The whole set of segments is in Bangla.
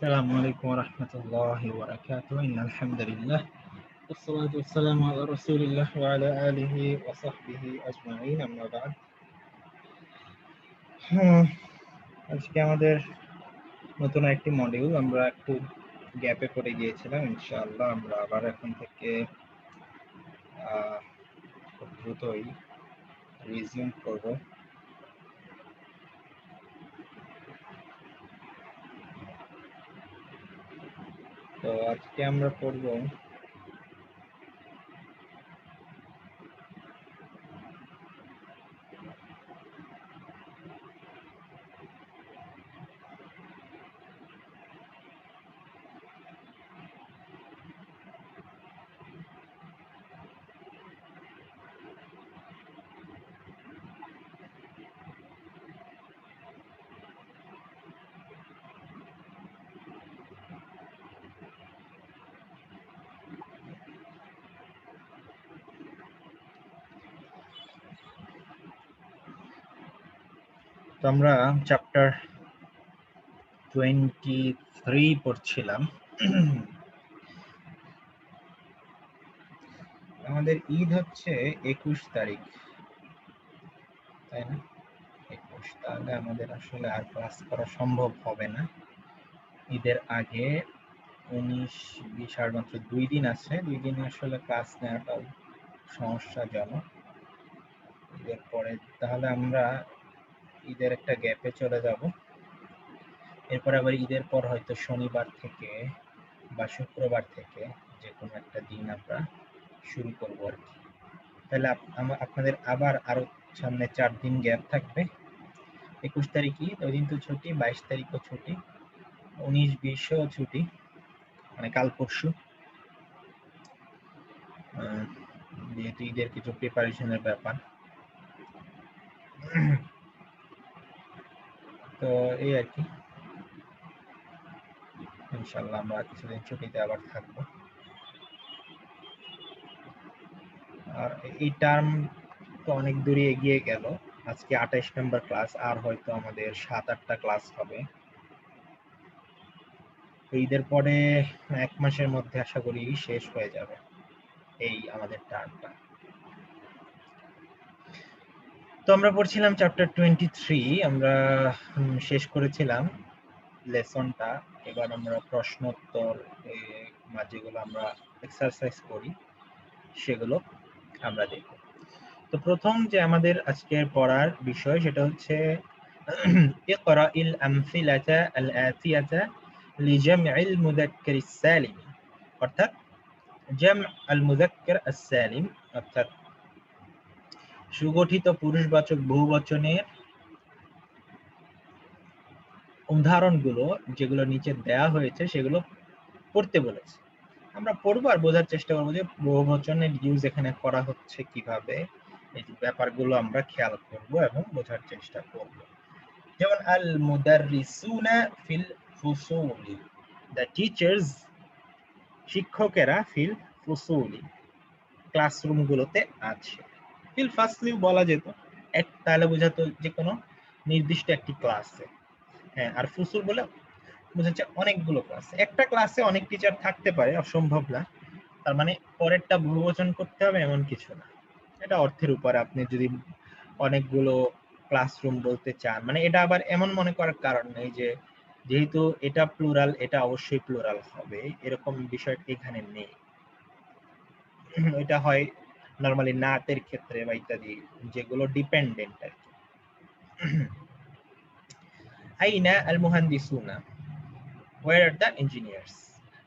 السلام عليكم ورحمة الله وبركاته. إن الحمد لله والصلاة والسلام على رسول الله وعلى آله وصحبه أجمعين. أما بعد, আজকে আমাদের নতুন একটি মডিউল। আমরা একটু গ্যাপে পড়ে গিয়েছিলাম। ইনশাআল্লাহ আমরা আবার এখন থেকে খুব দ্রুতই রিজিউম করব। তো আজকে আমরা পড়ব তো আমরা চ্যাপ্টার 23 পড়ছিলাম। আমাদের ঈদ হচ্ছে 21 তারিখ, তাই না? 21, তাহলে আমাদের আসলে আর ক্লাস করা সম্ভব হবে না। ঈদের আগে 19-20 আর মাত্র 2 দিন আছে। 2 দিন আসলে ক্লাস নেওয়াটাও সমস্যাজনক। ঈদের পরে তাহলে আমরা ঈদের একটা গ্যাপে চলে যাব। এরপর আবার ঈদের পর হয়তো শনিবার থেকে বা শুক্রবার থেকে যে কোনো একটা দিন আমরা শুরু করব আর কি। তাহলে আপনাদের আবার আরো সামনে 4 দিন গ্যাপ থাকবে। 21 তারিখ ঈদ, ওই দিন তো ছুটি। 22 তারিখও ছুটি, 19-20ও ছুটি, মানে কাল পরশু, যেহেতু ঈদের কিছু প্রিপারেশনের ব্যাপার। তো এই আর কি, ইনশাল্লাহ আমরা কিছুদিন ছুটিতে আবার থাকবো। আর এই টার্ম তো অনেক দূরে এগিয়ে গেল। আজকে 28 নম্বর ক্লাস, আর হয়তো আমাদের 7-8টা ক্লাস হবে। ঈদের পরে 1 মাসের মধ্যে আশা করি শেষ হয়ে যাবে এই আমাদের টার্মটা। তো আমরা পড়ছিলাম চ্যাপ্টার 23। আমরা শেষ করেছিলাম লেসনটা। এবার আমরা প্রশ্নোত্তর যেগুলো আমরা এক্সারসাইজ করি সেগুলো আমরা দেখব। তো প্রথম যে আমাদের আজকের পড়ার বিষয় সেটা হচ্ছে ইকরাইল আমসিলাতা আল আতিয়াতা লিজামইল মুযাক্কার সালিম, অর্থাৎ জাম আল মুযাক্কার আস-সালিম, অর্থাৎ সুগঠিত পুরুষবাচক বহুবচনের উদাহরণগুলো যেগুলো নিচে দেয়া হয়েছে সেগুলো পড়তে বলেছে। আমরা পড়বো আর বোঝার চেষ্টা করবো যে বহুবচনের ইউজ এখানে করা হচ্ছে কিভাবে, এই ব্যাপারগুলো আমরা খেয়াল করব এবং বোঝার চেষ্টা করব। যেমন আল মুদাররিসুনা ফিল ফুসুলি, দ্য টিচার্স, শিক্ষকেরা, ফিল ফুসুলি, ক্লাসরুমগুলোতে আছে। ফিল ফাসলি বলা যেত, তাহলে বোঝাতো যে কোনো নির্দিষ্ট একটি ক্লাসে। হ্যাঁ, আর ফুসুল বলে বোঝাচ্ছে অনেকগুলো ক্লাস। একটা ক্লাসে অনেক টিচার থাকতে পারে, অসম্ভব না। তার মানে পরেরটা বহুবচন করতে হবে এমন কিছু না। এটা অর্থের উপরে, আপনি যদি অনেকগুলো ক্লাসরুম বলতে চান, মানে এটা আবার এমন মনে করার কারণ নেই যে যেহেতু এটা প্লুরাল এটা অবশ্যই প্লুরাল হবে, এরকম বিষয় এখানে নেই। এটা হয় নরমালি নাতের ক্ষেত্রে বা ইত্যাদি, যেগুলো ডিপেন্ডেন্ট আর কি। আইনা আল মুহান্দিসুনা, where are the engineers?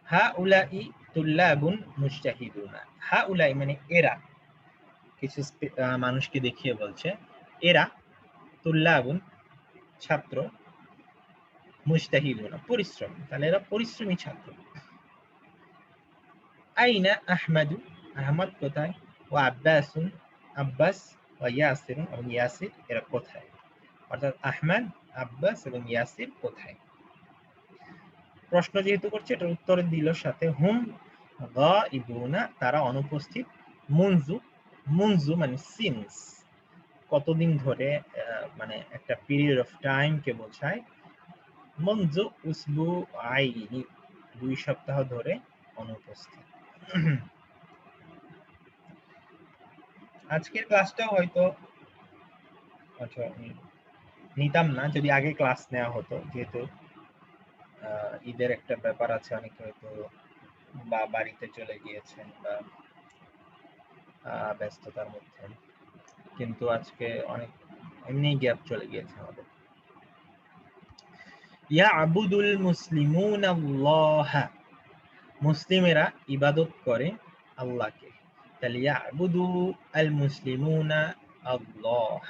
হাউলাই তুল্লাবুন মুজতাহিদুনা, হাউলাই মানে এরা, কিছু মানুষকে দেখিয়ে বলছে, এরা, তুল্লাবুন ছাত্র, মুজতাহিদুনা পরিশ্রমী, তাহলে এরা পরিশ্রমী ছাত্র। আইনা আহমাদু, আহমদ কোথায়? ওয়া আব্বাসুন, আব্বাস, ওয়া ইয়াসির এবং ইয়াসির, এরা কোথায়? অর্থাৎ আহমদ, আব্বাস এবং ইয়াসির কোথায়? প্রশ্ন যেহেতু করছে এটার উত্তর দিল সাথে হুম গাইবুনা, তারা অনুপস্থিত। মুনজু, মুনজু মানে সিন্স, কতদিন ধরে, মানে একটা পিরিয়ড অফ টাইম কে বোঝায়। মুনযু উসবুআইনি, 2 সপ্তাহ ধরে অনুপস্থিত। আজকের ক্লাসটা হয়তো আচ্ছা নিতাম না যদি আগে ক্লাস নেওয়া হতো, যেহেতু ঈদের একটা ব্যাপার আছে, অনেকে হয়তো বা বাড়িতে চলে গিয়েছেন বা ব্যস্ততার মধ্যে, কিন্তু আজকে অনেক এমনি গ্যাপ চলে গিয়েছে আমাদের। ইয়াবুদুল মুসলিমুনা আল্লাহ, মুসলিমেরা ইবাদত করে আল্লাহকে। তাহলে ইয়াবুদু আল মুসলিমুনা আল্লাহ,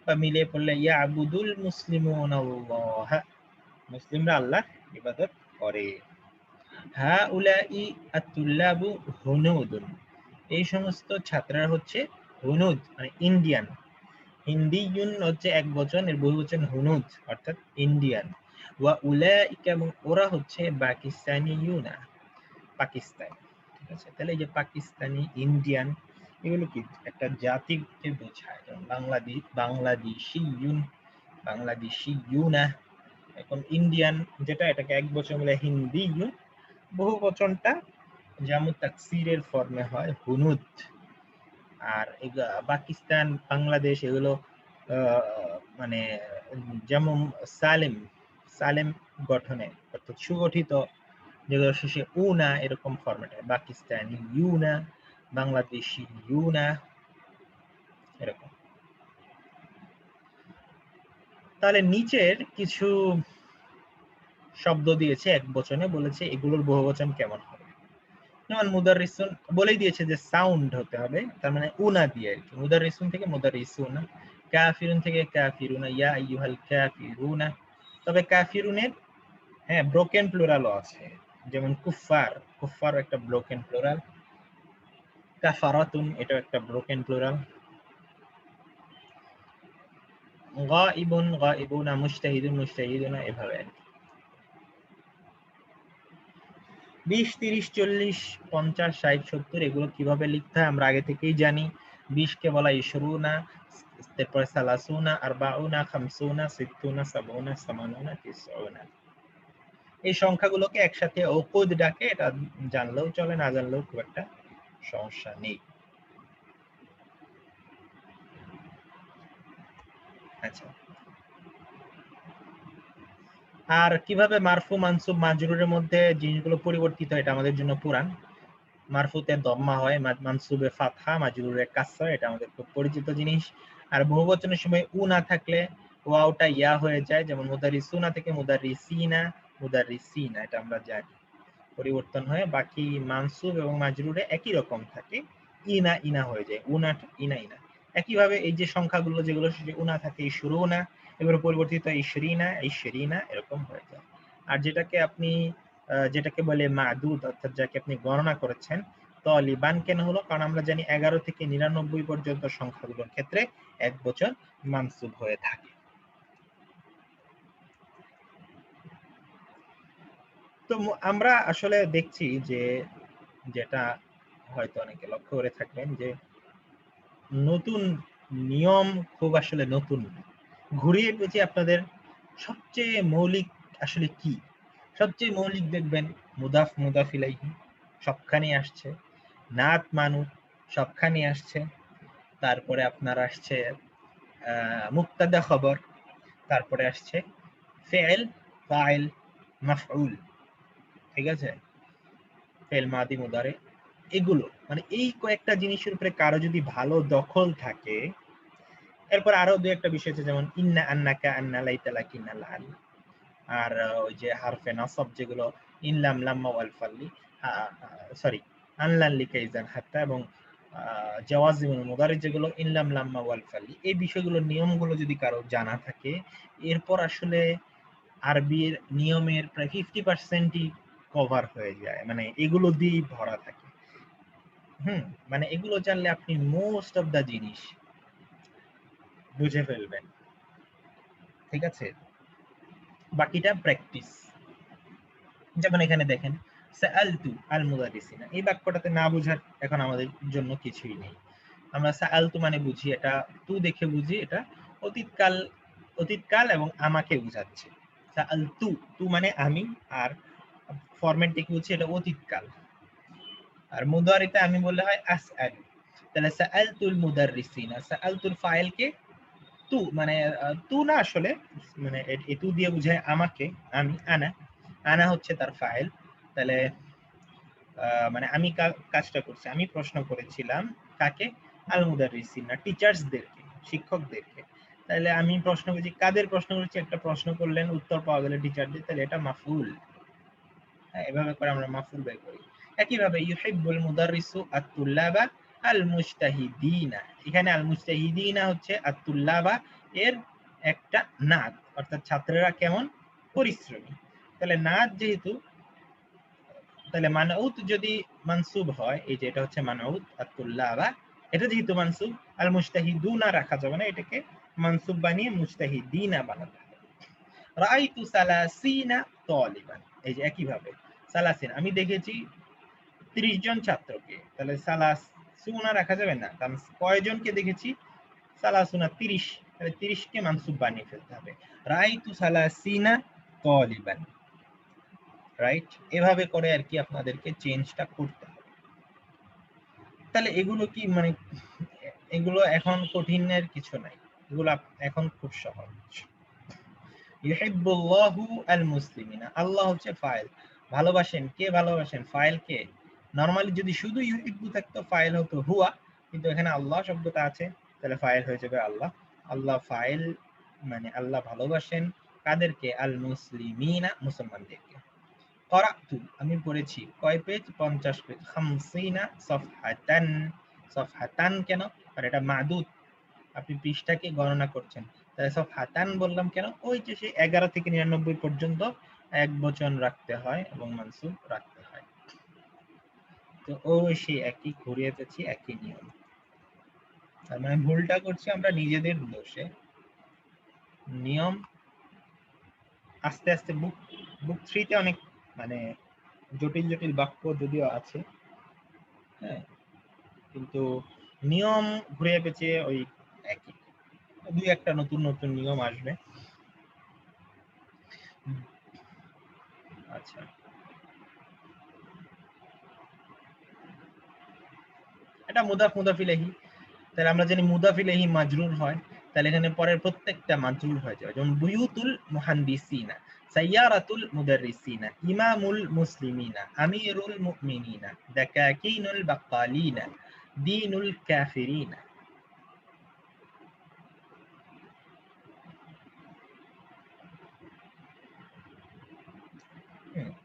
বা মিলে পড়লে ইয়াবুদুল মুসলিমুনা আল্লাহ, মুসলিমরা আল্লাহ ইবাদত করে। হাউলাই আত-তুল্লাবু হুনুদুন, এই সমস্ত ছাত্ররা হচ্ছে হুনুদ মানে ইন্ডিয়ান। হিন্দিয়ুন হচ্ছে এক বচন, এর বহুবচন হুনুদ অর্থাৎ ইন্ডিয়ান। ওয়া উলাইকা, এবং ওরা হচ্ছে পাকিস্তানিয়ুনা, পাকিস্তানি। ঠিক আছে, তাহলে এই যে পাকিস্তানি, ইন্ডিয়ান, এগুলো কি একটা জাতিকে বোঝায়। যেমন বাংলাদেশিয়ুন, বাংলাদেশিয়ুনা। এখন ইন্ডিয়ান যেটা, এটাকে এক বচন বলে হিন্দিয়ুন, বহু বচনটা জামু তাকসিরের ফর্মে হয় হুনুদ। আর পাকিস্তান, বাংলাদেশ, এগুলো মানে যেমন সালেম, সালেম গঠনে অর্থাৎ সুগঠিত, যেগুলো শেষে উনা এরকম ফরম্যাটে, পাকিস্তানি ইউনা, বাংলাদেশি ইউনা, এরকম। তাহলে নিচের কিছু শব্দ দিয়েছে এক বচনে, বলেছে এগুলোর বহুবচন কেমন হবে। যেমন মুদাররিসুন বলেই দিয়েছে যে সাউন্ড হতে হবে, তার মানে উনা দিয়ে আর কি। মুদাররিসুন থেকে মুদাররিসুনা, কাফিরুন থেকে কাফিরুনা, ইয়া আইয়ুহাল কাফিরুনা। তবে কাফিরুনের হ্যাঁ ব্রোকেন প্লুরালও আছে, যেমন কুফফার, কুফফার একটা ব্রোকেন প্লুরাল। কাফারাতুন, এটা একটা ব্রোকেন প্লুরাল। গাইবুন, গাইবুনা, মুজতাহিদুন, মুজতাহিদুনা, এভাবে আর কি। 20, 30, 40, 50, 60, 70 এগুলো কিভাবে লিখতে হয় আমরা আগে থেকেই জানি। 20 কে বলা ইশরুনা, তারপরে সালাসুনা, আরবাউনা, খামসুনা, সিত্তুনা, সাবুনা, সামানুনা, তিসউনা। এই সংখ্যাগুলোকে একসাথে ওকুদ ডাকে, এটা জানলেও চলে, না জানলেও খুব একটা সমস্যা নেই। আচ্ছা, আর কিভাবে মারফু, মানসুব, মাজরুরের মধ্যে জিনিসগুলো পরিবর্তিত হয়, এটা আমাদের জন্য পুরান। মারফুতে দম্মা হয়, মানসুবে ফাতহা, মাজরুরে কাসরা, এটা আমাদের খুব পরিচিত জিনিস। আর বহুবচনের সময় উ না থাকলে ওয়াওটা ইয়া হয়ে যায়, যেমন মুদারিসুনা থেকে মুদারিসিনা, মুদারিসিনা, এটা আমরা জানি পরিবর্তন হয়ে। বাকি মানসুব এবং মাজরুরে একই রকম থাকে, ইনা ইনা হয়ে যায়, উনা ইনা ইনা। একইভাবে এই যে সংখ্যাগুলো যেগুলো উনা থাকে, ইশরুনা, এগুলো পরিবর্তিত ইশরিনা, ইশরিনা, এরকম হয়ে যায়। আর যেটাকে আপনি যেটাকে বলে মাদুদ, অর্থাৎ যাকে আপনি গণনা করেছেন, তলিবান কেন হলো? কারণ আমরা জানি 11 থেকে 99 পর্যন্ত সংখ্যাগুলোর ক্ষেত্রে এক বচন মানসুব হয়ে থাকে। তো আমরা আসলে দেখছি যে, যেটা হয়তো অনেকে লক্ষ্য করে থাকবেন, যে নতুন নিয়ম খুব আসলে নতুন না। ঘুরিয়ে পেঁচিয়ে আপনাদের সবচেয়ে মৌলিক আসলে কি? সবচেয়ে মৌলিক দেখবেন মুদাফ, মুদাফ ইলাইহি সবখানেই আসছে, নাত, মানুত সবখানেই আসছে। তারপরে আপনার আসছে মুবতাদা, খবর, তারপরে আসছে ফেল, ফাইল, মাফউল। ঠিক আছে, ফেল মাদি, মুদারে, এগুলো মানে এই কয়েকটা জিনিসের উপরে কারো যদি ভালো দখল থাকে, এরপর আরো দুই একটা বিষয় আছে, যেমন ইন্না, আন্নাকা, আন্না, লাইতা, লাকিন্না, লাল। আর ওই যে হারফে নাসব যেগুলো ইনলাম, লাম্মা, ওয়াল ফাল্লি, সরি আনলান, লিকা, ইজান, হাত্তা, এবং জাওয়াজিমুল মুদারিজ যেগুলো ইনলাম, লাম্মা, ওয়াল ফাল্লি। এই বিষয়গুলোর নিয়মগুলো যদি কারো জানা থাকে, এরপর আসলে আরবির নিয়মের প্রায় 50%ই কভার হয়ে যায়, মানে এগুলো দিয়েই ভরা থাকে। মানে এগুলো জানলে আপনি মোস্ট অফ দা জিনিস বুঝে ফেলবেন। ঠিক আছে, বাকিটা প্র্যাকটিস। যেমন এখানে দেখেন সাআলতু আল মুদারিসিনা, এই বাক্যটাতে না বুঝার এখন আমাদের জন্য কিছুই নেই। আমরা সাআলতু মানে বুঝি, এটা তু দেখে বুঝি, এটা অতীতকাল, অতীতকাল এবং আমাকে বোঝাচ্ছে। সাআলতু, তু মানে আমি, আর ফরম্যাট দেখে বলছি এটা অতীতকাল। আর মুদারিতে আমি বললে হয় আসআলু। তাহলে সাআলতুল মুদাররিসিনা, সাআলতুল ফাইল কে, তু মানে তু না, আসলে মানে এই তু দিয়ে বোঝায় আমাকে, আমি, আনা। আনা হচ্ছে তার ফাইল। তাহলে মানে আমি কাজটা করছি, আমি প্রশ্ন করেছিলাম কাকে? আল মুদাররিসিনা, টিচার্সদেরকে, শিক্ষকদেরকে। তাহলে আমি প্রশ্ন করেছি, কাদের প্রশ্ন করেছি? একটা প্রশ্ন করলেন, উত্তর পাওয়া গেলে টিচারদের, তাহলে এটা মাফউল। হ্যাঁ, এভাবে করে আমরা মাফউল বের করি। একইভাবে ইউহিব্বুল মুদাররিসু আত-তুল্লাবা আল মুজতাহিদিনা, এখানে আল মুজতাহিদিনা হচ্ছে আত-তুল্লাবা এর একটা নাত, অর্থাৎ ছাত্ররা কেমন? পরিশ্রমী। তাহলে নাত যেহেতু, তাহলে মানউত যদি মানসুব হয়, এই যে এটা হচ্ছে মানউত আত-তুল্লাবা, এটা যেহেতু মানসুব, আল মুজতাহিদুনা রাখা যাবে না, এটাকে মানসুব বানিয়ে মুজতাহিদিনা বানাতে হবে। রাআইতু সালাসিনা তালিবান, এই যে একইভাবে সালাসিন, আমি দেখেছি 30 জন ছাত্রকে। তাহলে সালাসুনা রাখা যাবে না, কারণ কয়জনকে দেখেছি? সালাসুনা 30, তাহলে 30 কে মানসুব বানিয়ে ফেলতে হবে, রাআইতু সালাসিনা তালিবান। রাইট, এভাবে করে আর কি আপনাদেরকে চেঞ্জটা করতে হবে। তাহলে এগুলো কি মানে, এগুলো এখন কঠিনের কিছু নাই, এগুলো এখন খুব সহজ। ইউহিব্বুল্লাহু আল মুসলিমিনা, আল্লাহ হচ্ছে ফাইল, ভালোবাসেন কে? ভালোবাসেন ফাইল কে? নরমালি যদি শুধু ইউহিব্বু থাকতো ফাইল হতো হুয়া, কিন্তু এখানে আল্লাহ শব্দটা আছে, তাহলে ফাইল হয়ে যাবে আল্লাহ। আল্লাহ ফাইল, মানে আল্লাহ ভালোবাসেন কাদেরকে? আল মুসলিমিনা, মুসলমানদেরকে। ক্বরাতু, আমি পড়েছি, কয় পেজ? 50 পেজ। খামসিনা সফহাতান, সফহাতান কেন? আর এটা মাদুদ, আপনি পৃষ্ঠাকে গণনা করছেন, তাহলে সফহাতান বললাম কেন? ওই যে সে 11 থেকে 99 পর্যন্ত এক বচন রাখতে হয় এবং মানসুব রাখতে হয়। তো ওই সেই একই ঘুরিয়ে পেয়েছি, একই নিয়ম। তার মানে ভুলটা করছি আমরা নিজেদের দোষে। নিয়ম আস্তে আস্তে বুক 3 তে অনেক মানে জটিল জটিল বাক্য যদিও আছে, হ্যাঁ, কিন্তু নিয়ম ঘুরিয়ে পেঁচিয়ে ওই একই, দুই একটা নতুন নতুন নিয়ম আসবে। আচ্ছা, এটা মুদাফ মুদাফ ইলাইহি। তাহলে আমরা জানি মুদাফ ইলাইহি মাজরুর হয়, তাহলে এখানে পরের প্রত্যেকটা মাজরুর হয়ে যাবে। যেমন বুয়ুতুল মুহান্দিসিনা, সাইয়ারাতুল মুদাররিসিনা, ইমামুল মুসলিমিনা, আমিরুল মুমিনিনা, দাকাকিনুল বাক্কালিনা, দীনুল কাফিরিনা।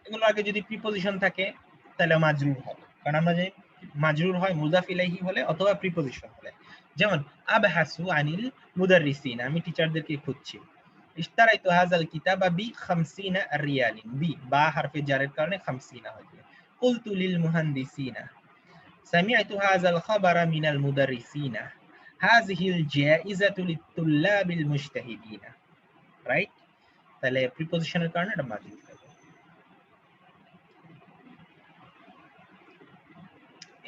এগুলো আগে যদি প্রিপজিশন থাকে তাহলে মাজরুর হবে, কারণ আমরা যে মাজরুর হয় মুদাফ ইলাইহি হলে অথবা প্রিপজিশন হলে। যেমন আবহাসু আনিল মুদাররিসিন, আমি টিচারদেরকে খুঁজছি। ইশতারাইতু হাযাল কিতাবা বি 50 রিয়ালিন, বি বা হারফে জারের কারণে 50 হয়ে যাবে। কুলতু লিল মুহান্দিসিনা, সামি'তু হাযাল খাবারা মিনাল মুদাররিসিনা, হাযিহিল জাইযাতু লিত-তুল্লাবিল মুজতাহিদিনা। রাইট, তাহলে প্রিপজিশনের কারণে এটা মাজরুর হবে।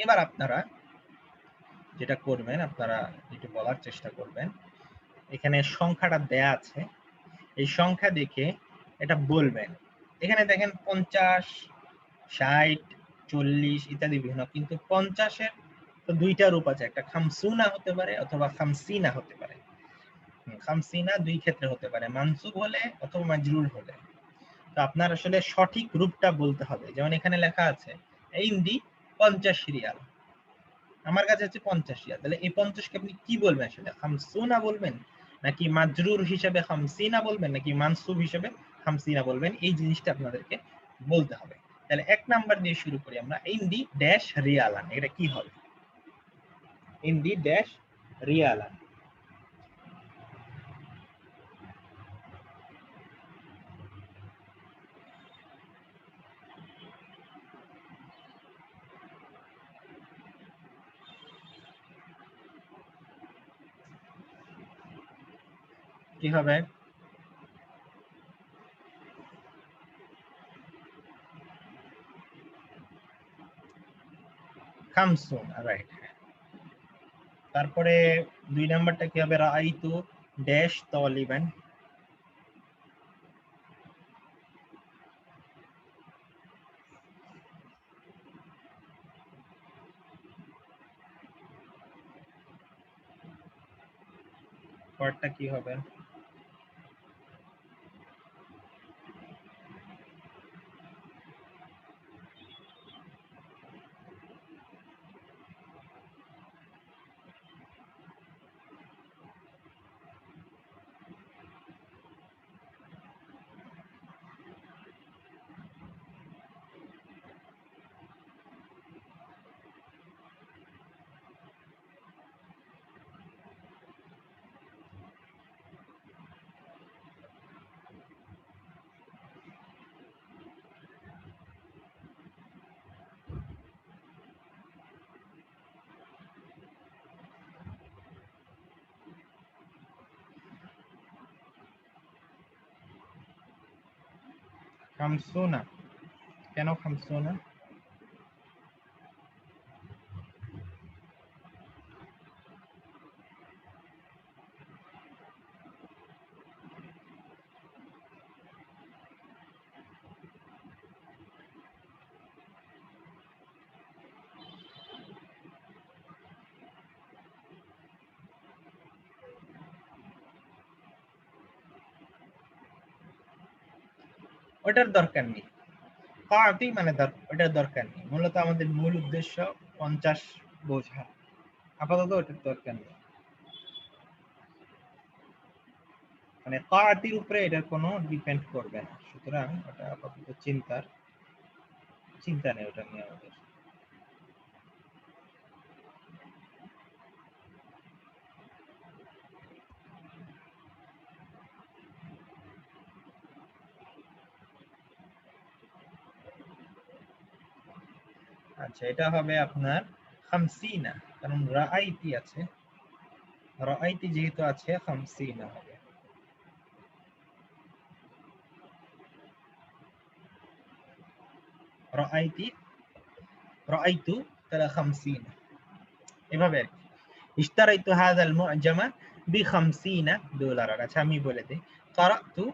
এবার আপনারা যেটা করবেন, আপনারা একটু বলার চেষ্টা করবেন, এখানে সংখ্যাটা দেয়া আছে, এই সংখ্যা দেখে এটা বলবেন। এখানে দেখেন 50, 60, 40 ইত্যাদি বিভিন্ন, কিন্তু 50-এর তো দুইটা রূপ আছে, একটা খামসুনা হতে পারে অথবা খামসিনা হতে পারে। খামসিনা দুই ক্ষেত্রে হতে পারে, মানসুব হলে অথবা মাজরুর হলে। তো আপনার আসলে সঠিক রূপটা বলতে হবে। যেমন এখানে লেখা আছে ইন্দি 50 রিয়াল, আমার কাছে হচ্ছে 50 রিয়াল, তাহলে এই 50 কে আপনি কি বলবেন? আসলে খামসুনা বলবেন, নাকি মাজরুর হিসেবে খামসিনা বলবেন, নাকি মানসুব হিসেবে খামসিনা বলবেন? এই জিনিসটা আপনাদেরকে বলতে হবে। তাহলে 1 নাম্বার দিয়ে শুরু করি আমরা, ইন্দি ড্যাশ রিয়ালান, এটা কি হবে? ইন্দি ড্যাশ রিয়ালান, কি হবে? খামসুন, রাইট। তারপরে 2 নাম্বারটা কি হবে? রাআইতু ড্যাশ তালিবান, পরেরটা কি হবে? খামসুনা। কেন খামসুনা? ওটার দরকার নেই, কাতি মানে ওটার দরকার নেই। মূলত আমাদের মূল উদ্দেশ্য 50 বোঝা, আপাতত ওটার দরকার নেই। মানে কাতির উপরে এটার কোনো ডিপেন্ড করবে না, সুতরাং ওটা আপাতত চিন্তা নেই ওটা নিয়ে আমাদের। আচ্ছা, এটা হবে আপনার খামসিনা, কারণ রাআইতি আছে, রাআইতি যেহেতু আছে খামসিনা হবে। রাআইতি, রাআইতু তাহলে খামসিনা, এভাবে আর কি। ইশতারাইতু হাযাল মুআজামা ব50 ডলার। আচ্ছা আমি বলে দেই, কারাতু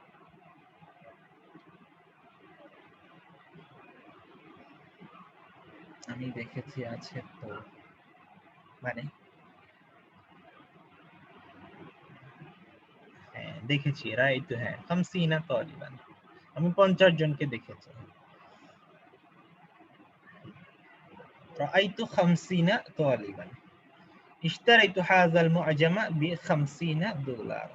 আমি দেখেছি আছে তো, মানে হ্যাঁ দেখেছি, রাইট, হ্যাঁ 50 তালিবান, আমি 50 জনকে দেখেছি। রাআইতু 50 তালিবান, ইশতারাইতু হাযাল মুআজামা ব50 ডলার।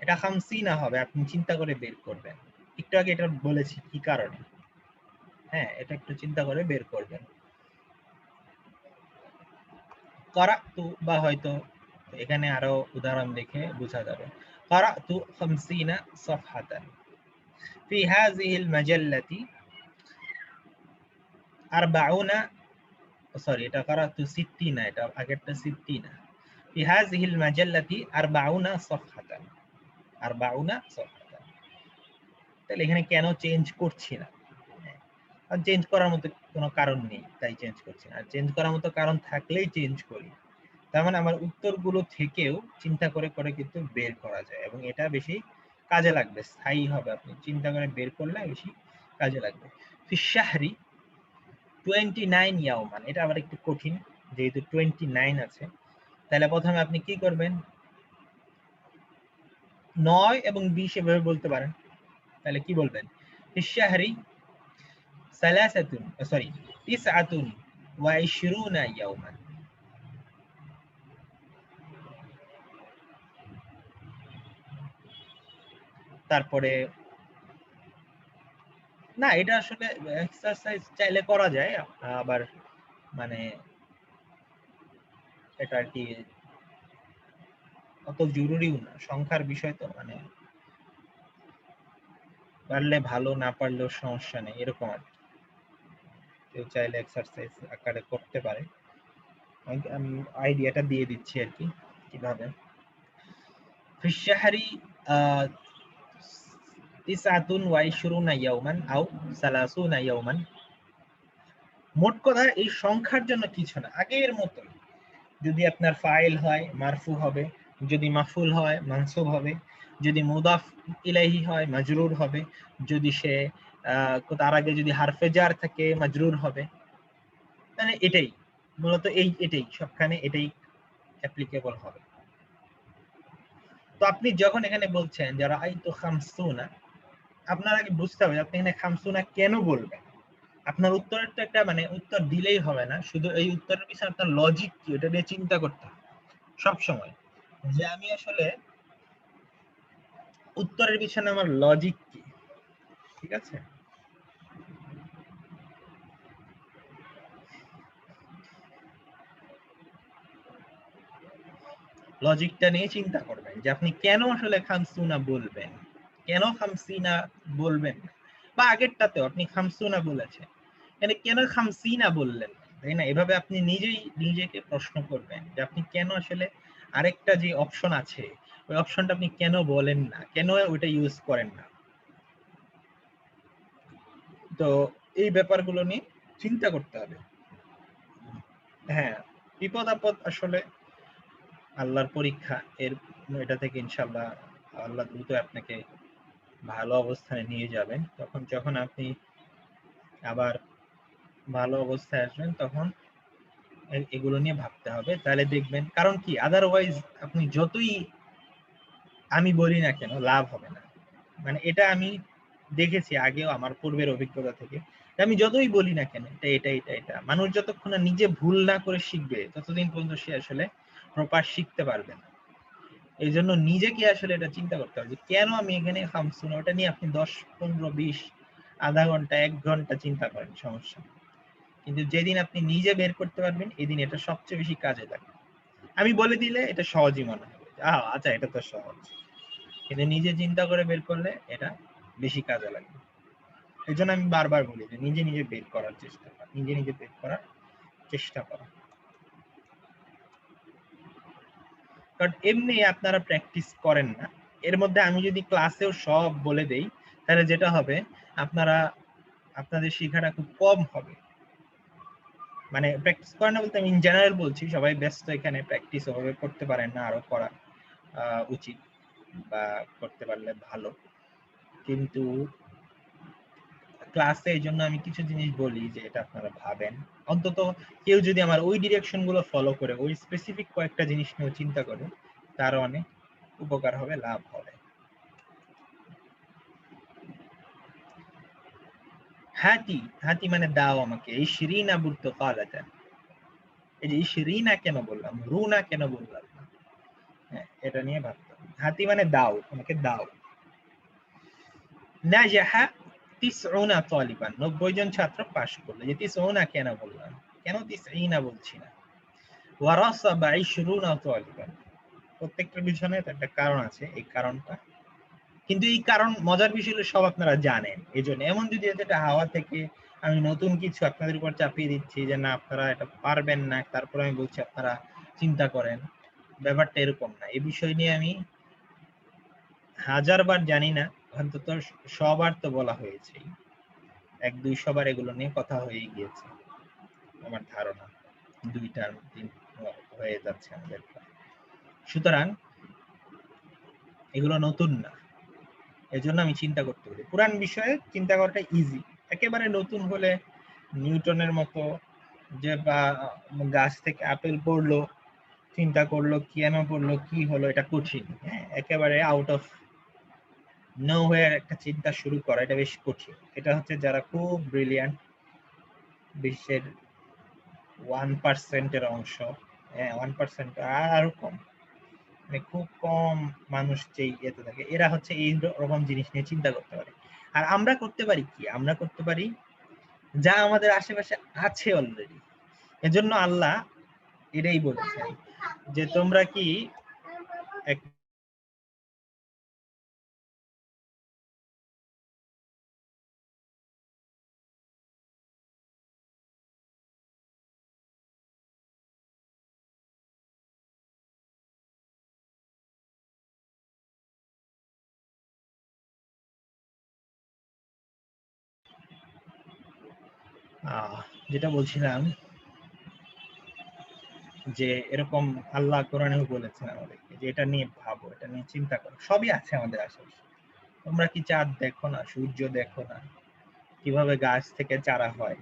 এটা 50 হবে, আপনি চিন্তা করে বের করবেন। একটু আগে এটা বলেছি কি কারণে, হ্যাঁ এটা একটু চিন্তা করে বের করবেন। কারাতু বা হয়তো এখানে আরো উদাহরণ দেখে বোঝা যাবে। কারাতু 50 সাফহাতান ফি হাযিহিল মাজাল্লাতি 40, সরি এটা কারাতু 60, এটা আগেরটা 60। ফি হাযিহিল মাজাল্লাতি 40 সাফহাতান, 40 সাফহাতান। তাহলে এখানে কেন চেঞ্জ করছি না? আর চেঞ্জ করার মতো কোনো কারণ নেই, তাই চেঞ্জ করছি না। আর চেঞ্জ করার মতো কারণ থাকলেই চেঞ্জ করি। তার মানে আমার উত্তরগুলো থেকেও চিন্তা করে করে কিন্তু বের করা যায়, এবং এটা বেশি কাজে লাগবে, স্থায়ী হবে। আপনি চিন্তা করে বের করলে বেশি কাজে লাগবে। ফিশাহরি 29 ইয়াওমান, এটা আবার একটু কঠিন, যেহেতু 29 আছে। তাহলে প্রথমে আপনি কি করবেন, 9 এবং 20 এভাবে বলতে পারেন। তাহলে কি বলবেন, ফিশাহরি সালাসাতুন, সরি 29 ইয়াওমান। তারপরে না, এটা আসলে এক্সারসাইজ চাইলে করা যায়, আবার মানে এটা আর কি অত জরুরিও না, সংখ্যার বিষয় তো, মানে পারলে ভালো, না পারলেও সমস্যা নেই, এরকম আর কি। কেউ চাইলে এক্সারসাইজ আকারে করতে পারে। আমি আইডিয়াটা দিয়ে দিচ্ছি আর কি কিভাবে। ফিশাহরি 29 ইয়াওমান আও 30 ইয়াওমান। মোট কথা এই সংখ্যার জন্য কিছু না, আগের মতোই। যদি আপনার ফাইল হয় মারফু হবে, যদি মাফুল হয় মানসুব হবে, যদি মুদাফ ইলাইহি হয় মাজরুর হবে, যদি সে তার আগে যদি হারফে জার থাকে মাজরুর হবে। মানে এটাই মূলত, এটাই সবখানে এটাই অ্যাপ্লিকেবল হবে। তো আপনি যখন এখানে বলছেন যারা আইতু খামসুনা, আপনার আগে বুঝতে হবে আপনি এখানে খামসুনা কেন বলবেন। আপনার উত্তরের তো একটা মানে উত্তর দিলেই হবে না, শুধু এই উত্তরের পিছনে আপনার লজিক কি ওটা নিয়ে চিন্তা করতে হবে সব সময়, যে আমি আসলে উত্তরের পিছনে আমার লজিক কি। ঠিক আছে, লজিকটা নিয়ে চিন্তা করবেন যে আপনি কেন আসলে খামসুনা বলবেন, কেন খামসিনা বলবেন না। বা আগেরটাতেও আপনি খামসুনা বলেছেন, মানে কেন খামসিনা বললেন না, তাই না? এভাবে আপনি নিজেই নিজেকে প্রশ্ন করবেন যে আপনি কেন আসলে আরেকটা যে অপশন আছে ওই অপশনটা আপনি কেন বলেন না, কেন ওইটা ইউজ করেন না। তো এই ব্যাপারগুলো নিয়ে চিন্তা করতে হবে। হ্যাঁ, বিপদ আপদ আসলে আল্লাহর পরীক্ষা, এর এটা থেকে ইনশাআল্লাহ আল্লাহ দ্রুত আপনাকে ভালো অবস্থায় নিয়ে যাবেন। তখন যখন আপনি আবার ভালো অবস্থায় আসবেন তখন এগুলো নিয়ে ভাবতে হবে, তাহলে দেখবেন। কারণ কি, আদারওয়াইজ আপনি যতই আমি বলি না কেন লাভ হবে না। মানে এটা আমি দেখেছি আগেও আমার পূর্বের অভিজ্ঞতা থেকে, আমি যতই বলি না কেন এটা এটা এটা এটা, মানুষ যতক্ষণ না নিজে ভুল না করে শিখবে ততদিন পর্যন্ত সে আসলে প্রপার শিখতে পারবে না। এই জন্য নিজেকে আসলে এটা চিন্তা করতে হবে যে কেন আমি এখানে খামসুনা, ওটা নিয়ে আপনি 10, 15, 20, আধা ঘন্টা 1 ঘন্টা চিন্তা করেন, সমস্যা। কিন্তু যেদিন আপনি নিজে বের করতে পারবেন এদিন এটা সবচেয়ে বেশি কাজে লাগবে। আমি বলে দিলে এটা সহজই মনে হবে, আচ্ছা এটা তো সহজ, কিন্তু নিজে চিন্তা করে বের করলে এটা বেশি কাজে লাগবে। এই জন্য আমি বারবার বলি যে নিজে নিজে বের করার চেষ্টা করা, নিজে নিজে বের করার চেষ্টা করা। কারণ এমনি আপনারা প্র্যাকটিস করেন না। এর মধ্যে আমি যদি ক্লাসেও সব বলে দেই তাহলে যেটা হবে, আপনারা আপনাদের শেখাটা খুব কম হবে। মানে প্র্যাকটিস করেন না বলতে আমি ইন জেনারেল বলছি, সবাই ব্যস্ত এখানে, প্র্যাকটিস ওভাবে করতে পারেন না, আরো করা উচিত বা করতে পারলে ভালো। কিন্তু ক্লাসে এই জন্য আমি কিছু জিনিস বলি যে এটা আপনারা ভাবেন, অন্তত কেউ যদি আমার ওই ডিরেকশন গুলো ফলো করে ওই স্পেসিফিক কয়েকটা জিনিস নিয়ে চিন্তা করে তারও অনেক উপকার হবে, লাভ হবে। হাতি, হাতি মানে দাও আমাকে, এই শিরিনা বুর্ত কালাতা, এই যে শিরিনা কেন বললাম, রুনা কেন বললাম না, হ্যাঁ এটা নিয়ে ভাবতে হবে। হাতি মানে দাও আমাকে দাও। নাজাহা 90 তালিবান, 90 জন ছাত্র পাশ করলো, যে 90 কেন বললাম, কেন 90 বলছি না। ওয়ারাসাবা 20 তালিবান, প্রত্যেকটার পিছনে একটা কারণ আছে, এই কারণটা কিন্তু এই কারণ মজার বিষয় হলো সব আপনারা জানেন। এই জন্য এমন যদি এটা হাওয়া থেকে আমি নতুন কিছু আপনাদের উপর চাপিয়ে দিচ্ছি যে না আপনারা এটা পারবেন না, তারপর আমি বলছি আপনারা চিন্তা করেন, ব্যাপারটা এরকম না। এই বিষয় নিয়ে আমি 1000 বার জানি না, অন্তত সবার তো বলা হয়েছে, 1-200 বার এগুলো নিয়ে কথা হয়ে গিয়েছে আমার ধারণা, 2-3 হয়ে যাচ্ছে আমাদের। সুতরাং এগুলো নতুন না, এজন্য আমি চিন্তা করতে পারি পুরান বিষয়ে চিন্তা করাটা ইজি। একেবারে নতুন হলে নিউটনের মতো যে বা গাছ থেকে আপেল পড়লো, চিন্তা করলো কেন পড়লো কি হলো, এটা কঠিন। হ্যাঁ, একেবারে আউট অফ নোহোয়্যার একটা চিন্তা শুরু করা এটা বেশ কঠিন। এটা হচ্ছে যারা খুব ব্রিলিয়ান্ট, বিশ্বের 1% অংশ, হ্যাঁ 1% আরো কম, মানে খুব কম মানুষ যেই এতে থাকে, এরা হচ্ছে এই রকম জিনিস নিয়ে চিন্তা করতে পারে। আর আমরা করতে পারি কি, আমরা করতে পারি যা আমাদের আশেপাশে আছে অলরেডি। এজন্য আল্লাহ এটাই বলেছেন যে তোমরা কি যেটা বলছিলাম যে এরকম আল্লাহ কোরআনেও বলেছেন আমাদেরকে যে এটা নিয়ে ভাবো, এটা নিয়ে চিন্তা করো, সবই আছে আমাদের আশেপাশে। তোমরা কি চাঁদ দেখো না, সূর্য দেখো না, কিভাবে গাছ থেকে চারা হয়,